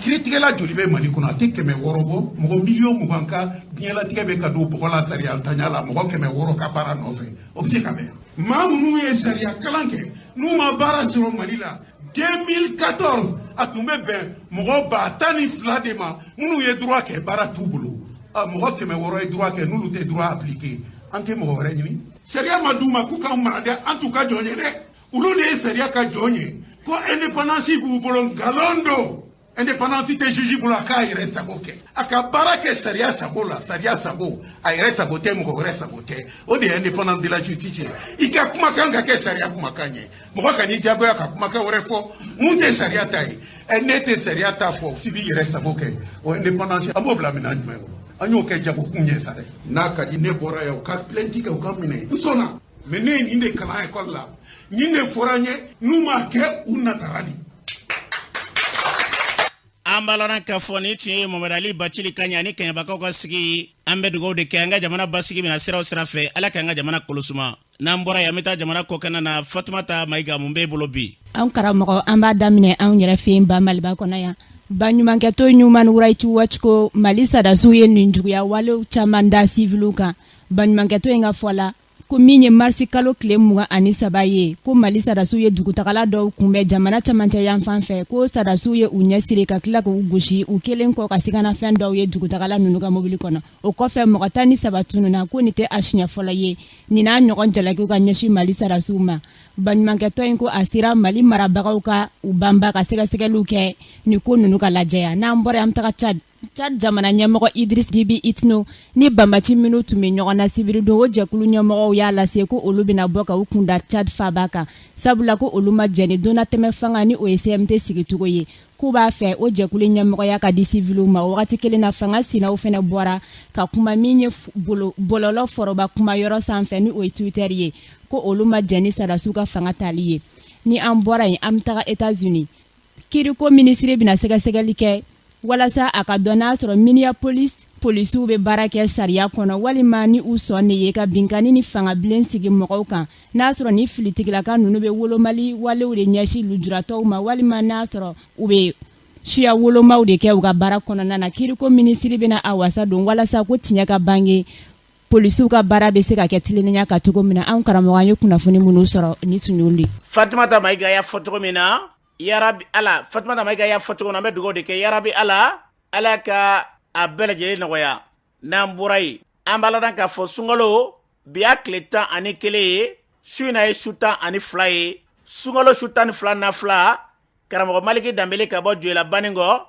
kiiritigɛla joli bɛ mali kɔnɔ a tɛ 600 bɔ mɔgɔ miliyɔn 20 ka diɲɛlatigɛ bɛ ka don bɔgɔ la sariya ntanya la mɔgɔ 600 ka baara nɔfɛ o bɛ se ka bɛn maa minnu ye sariya kalan kɛ n'u ma baara sɔrɔ mali la 2014 a tun bɛ bɛn mɔgɔ 12 de ma minnu ye droit kɛ baara t'u bolo mɔgɔ 600 ye droit kɛ n'olu tɛ droit appliqué an tɛ mɔgɔ wɛrɛ ɲini sariya ma d'u ma k'u k'anw mara dɛ an t'u ka jɔn ye dɛ olu de ye sariya ka jɔn ye ko indépendance b'u bolo nkalon don indépendance tɛ juge bolo a k'a yɛrɛ sago kɛ a ka baara kɛ sariya sago la sariya sago a yɛrɛ sago tɛ mɔgɔ wɛrɛ sago tɛ o de ye indépendance de la justice i ka kumakan ka kɛ sariya kumakan ye mɔgɔ ka n'i jagoya ka kumakan wɛrɛ fɔ mun tɛ sariya ta ye ne tɛ sariya ta fɔ f'i b'i yɛrɛ sago kɛ o indépendance an b'o bila minɛn jumɛn kɔnɔ an y'o kɛ jagokun ye sa dɛ n'a ka di ne bɔra yan u ka plainte kɛ u ka minɛ n sɔnna mais ne ye nin de kalan école la nin de fɔra n ye n'u m'a kɛ u natara de an balana ka fɔ ni tun ye Mamadu Ali Bacili Kaɲa ni kɛɲɛbakaw ka sigi an bɛ dugawu de kɛ an ka jamana basigi bɛna sira o sira fɛ ala k'an ka jamana kolosuma n'an bɔra yan an bɛ taa jamana kɔkɛnɛ na Fatumata Mayiga mun b'e bolo bi an karamɔgɔ an b'a daminɛ anw yɛrɛ fɛ yen ba Maliba kɔnɔ yan baɲumankɛtɔ ɲuman wurayiti wacogo Mali sadasiw ye nin juguya walew caman da sivilu kan baɲumankɛtɔ in ka fɔ la ko min ye marisi kalo tile 23 ye ko Mali sadasiw ye dugutagala dɔw kunbɛn jamana camancɛ yan fan fɛ ko sadasiw ye u ɲɛsiri ka tila k'u gosi u kelen kɔ ka siganafɛn dɔw ye dugutagala ninnu ka mobili kɔnɔ o kɔfɛ mɔgɔ 13 tununa ko nin tɛ a siɲɛ fɔlɔ ye nin n'a ɲɔgɔn jalakiw ka ɲɛsin Mali sadasiw ma baɲumankɛtɔ in ko a sera Mali marabagaw ka u banba ka sɛgɛsɛgɛliw kɛ ni ko ninnu ka lajɛya n'an bɔra an taga Chad jamana ɲɛmɔgɔ Idris Dibi Itno ni Bamaci minnu tun bɛ ɲɔgɔn na sibiri don o jɛkulu ɲɛmɔgɔw y'a lase ko olu bɛna bɔ ka u kunda Chad faaba kan sabula ko olu ma jɛn ni donnatɛmɛ fanga ni o ye CMT sigicogo ye k'u b'a fɛ o jɛkulu ɲɛmɔgɔya ka di siviluw ma wagati kelen na fanga sinaw fana bɔra ka kuma min ye bɔlɔlɔ foroba kuma yɔrɔ sanfɛ ni o ye Twitter ye ko olu ma jɛn ni sadasiw ka fanga tali ye ni an bɔra yen an bɛ taga États-Unis kiriko ministre bɛna sɛgɛsɛgɛli kɛ walasa a ka dɔn n'a sɔrɔ Minneapolis polisiw bɛ baara kɛ sariya kɔnɔ walima ni u sɔn de ye ka binkani ni fangabilen sigi mɔgɔw kan n'a sɔrɔ ni filitigilaka ninnu bɛ wolomali walew de ɲɛsin lujuratɔw ma walima n'a sɔrɔ u bɛ suya wolomaw de kɛ u ka baara kɔnɔna na kiriko ministre bɛna a wasa don walasa ko tiɲɛ ka bange polisiw ka baara bɛ se ka kɛ tilennenya ka cogo min na an karamɔgɔ an ye kunnafoni minnu sɔrɔ ni tun y'olu ye Fatumata Mayiga y'a fɔ cogo min na yarabi ala Fatumata Mayiga y'a fɔ cogo min na an bɛ dugawu de kɛ yarabi ala ka a bɛɛ lajɛlen nɔgɔya n'an bɔra yen an b'a ladan k'a fɔ sunkalo bi y'a tile 11 ye su in na ye su 12 ye sunkalo su 12 na fila karamɔgɔ Maliki Danbele ka bɔ Joyila Banikɔ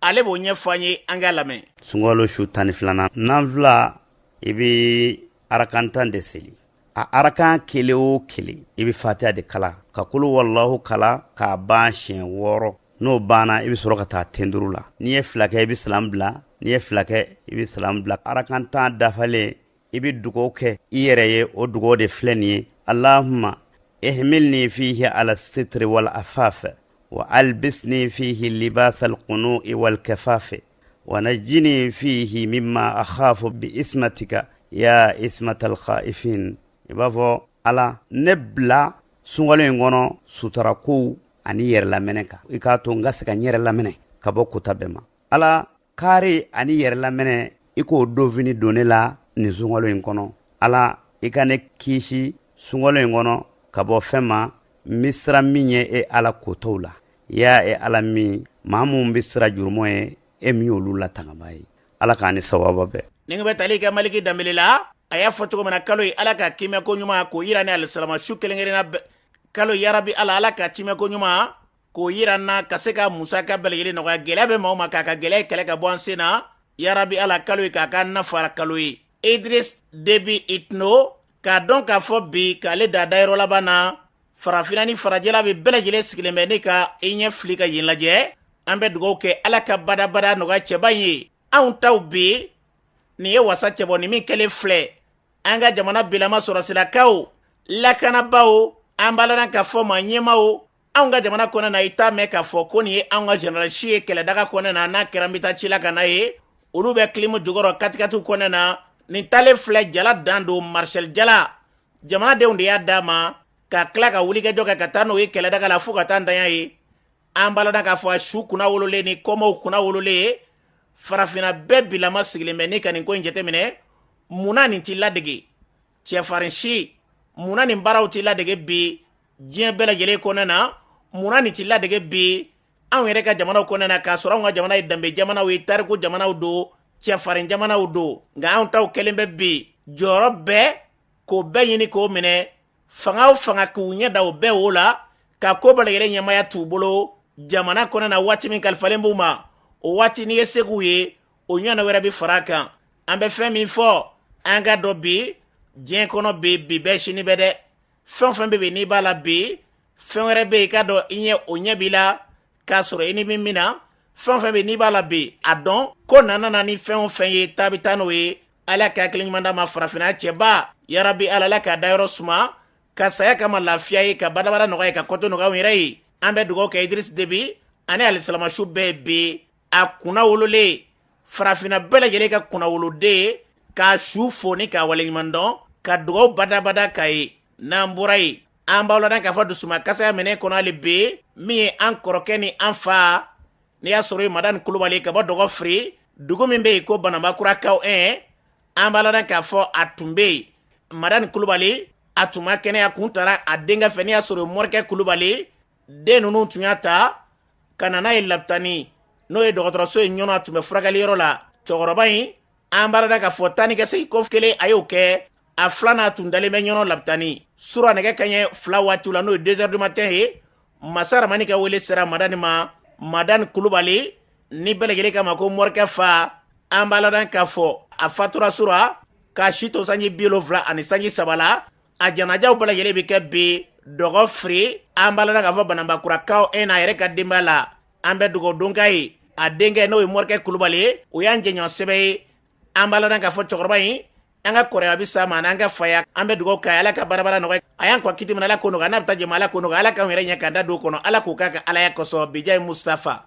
ale b'o ɲɛfɔ an ye an k'a lamɛn sunkalo su 12 na n'an fila i bɛ arakan tan de seli a arakan kelen o kelen i bɛ fatiha de kala ka kulu wallahu kala k'a ban siɲɛ 6 n'o banna i bɛ sɔrɔ ka taa tenduru la n'i ye 2 kɛ i bɛ salam bila n'i ye 2 kɛ i bɛ salam bila arakan tan dafalen i bɛ dugawu kɛ i yɛrɛ ye o dugawu de filɛ nin ye allahumma ihmilni fihi ala sitri wal afaf wa albisni fihi libas al qunu'i wal kafaf wa najjini fihi mimma akhafu bi ismatika ya ismatal khaifin i b'a fɔ ala ne bila sunkalo in kɔnɔ sutura kow ani yɛrɛ lamɛnɛ kan i k'a to n ka se ka n yɛrɛ lamɛnɛ ka bɔ kota bɛɛ ma ala kaari ani yɛrɛ lamɛnɛ i k'o dofini don ne la nin sunkalo in kɔnɔ ala i ka ne kisi sunkalo in kɔnɔ ka bɔ fɛn ma n bɛ sira min ye e ala kotaw la ya e ala min maa mun bɛ sira jurumɔ ye e min y'olu latangaba ye ala k'a ni sababa bɛɛ ni bɛ tali kɛ maliki danbele la a y'a fɔ cogo min na kalo ye ala ka kimɛ ko ɲuman k'o yira ni alisalama su kelen-kelenna kalo yarabi ala ka timɛ ko ɲuman k'o yira n na ka se ka musaka bɛɛ lajɛlen nɔgɔya gɛlɛya bɛ maa o ma k'a ka gɛlɛya kɛlɛ ka bɔ an sen na yarabi ala kalo ye k'a ka nafara kalo ye Idris Debi Itno k'a dɔn k'a fɔ bi k'ale da dayɔrɔ laban na farafina ni farajɛla bɛ bɛɛ lajɛlen sigilen bɛ ne ka i ɲɛ fili ka yen lajɛ an bɛ dugawu kɛ ala ka badabada nɔgɔya cɛba ye anw taw bi nin ye wasa cɛbɔ ni min kɛlen filɛ an ka jamana bilama sɔrɔsilakaw lakanabaw an balana k'a fɔ ma ɲɛmaw anw ka jamana kɔnɔ na i t'a mɛn k'a fɔ ko nin ye anw ka general si ye kɛlɛdaga kɔnɔ na n'a kɛra n bɛ taa ci la ka na ye olu bɛ kilimu jukɔrɔ katikatiw kɔnɔ na nin talen filɛ jala dan don Marshal Jala jamanadenw de y'a d'a ma ka tila ka wulikɛjɔ kɛ ka taa n'o ye kɛlɛdaga la fo ka taa ntanya ye an balana k'a fɔ a su kunna wololen ni kɔmɔw kunna wololen ye farafina bɛɛ bilama sigilen bɛ ni ka nin ko in jateminɛ munna nin t'i ladege cɛfarin si munna nin baaraw t'i ladege bi diɲɛ bɛɛ lajɛlen kɔnɔ na munna nin t'i ladege bi anw yɛrɛ ka jamanaw kɔnɔ na k'a sɔrɔ anw ka jamana ye danbe jamanaw ye tariku jamanaw don cɛfarin jamanaw don nka anw taw kɛlen bɛ bi jɔyɔrɔ bɛɛ k'o bɛɛ ɲini k'o minɛ fanga o fanga k'u ɲɛ da o bɛɛ o la ka ko bɛɛ lajɛlen ɲɛmaya t'u bolo jamana kɔnɔ na waati min kalifalen b'u ma o waati n'i ye se k'u ye o ɲɔgɔnna wɛrɛ bɛ fara a kan an bɛ fɛn min fɔ an ka dɔn bi diɲɛ kɔnɔ bi bɛɛ sini bɛ dɛ fɛn o fɛn bɛ n'i b'a la bi fɛn wɛrɛ bɛ yen i ka dɔn i ɲɛ o ɲɛ b'i la k'a sɔrɔ i ni min na fɛn o fɛn bɛ n'i b'a la bi a dɔn ko nana ni fɛn o fɛn ye taa bɛ taa n'o ye ala ka hakili ɲuman d'a ma farafinna cɛba yarabi ala k'a dayɔrɔ suma ka saya kama lafiya ye ka badabada nɔgɔya ye ka kɔtɔ nɔgɔya anw yɛrɛ ye an bɛ dugawu kɛ Idris Debi ani alisalamasu bɛɛ bi a kunna wololen farafina bɛɛ lajɛlen ka kunna woloden k'a su foni k'a waleɲuman dɔn ka dugawu badabada k'a ye n'an bɔra yen an b'aw ladan k'a fɔ dusuma kasaya minɛ kɔnɔ hali bi min ye an kɔrɔkɛ ni an fa n'i y'a sɔrɔ ye Madani Kulubali ka bɔ Dɔgɔfiri dugu min bɛ yen ko Bananbakurakaw an b'a ladan k'a fɔ a tun bɛ yen Madani Kulubali a tun ma kɛnɛya kun taara a denkɛ fɛ n'i y'a sɔrɔ Morikɛ Kulubali den ninnu tun y'a ta ka na n'a ye Lapitani n'o ye dɔgɔtɔrɔso ye ɲɔnɔ a tun bɛ furakɛli yɔrɔ la cɛkɔrɔba in an b'a ladan k'a fɔ taa ni ka segin ko kelen a y'o kɛ a filanan tun dalen bɛ ɲɔnɔ Lapitani sura nɛgɛ kaɲɛ 2 waatiw la n'o ye 2 heures du matin ye Masa Ramani ka wele sera Madani ma Madani Kulubali ni bɛɛ lajɛlen kama ko Morikɛ fa an b'a ladan k'a fɔ a fatura sura k'a si to sanji 70 ani sanji 3 la a janajaw bɛɛ lajɛlen bɛ kɛ bi Dɔgɔfiri an b'a ladan k'a fɔ Bananbakurakaw n'a yɛrɛ ka denbaya la an bɛ dugawu don k'a ye a denkɛ n'o ye Morikɛ Kulubali ye o y'an jɛɲɔgɔn sɛbɛn ye an b'a ladan k'a fɔ cɛkɔrɔba in an ka kɔrɔya bɛ s'a ma n'an ka faya an bɛ dugawu k'a ye ala ka barabara nɔgɔya a y'an kɔ kiti min ala ko nɔgɔya n'a bɛ taa jɛma ala ko nɔgɔya ala k'anw yɛrɛ ɲɛ k'an da don o kɔnɔ ala k'o k'a ka alaya kosɔn bija Mustafa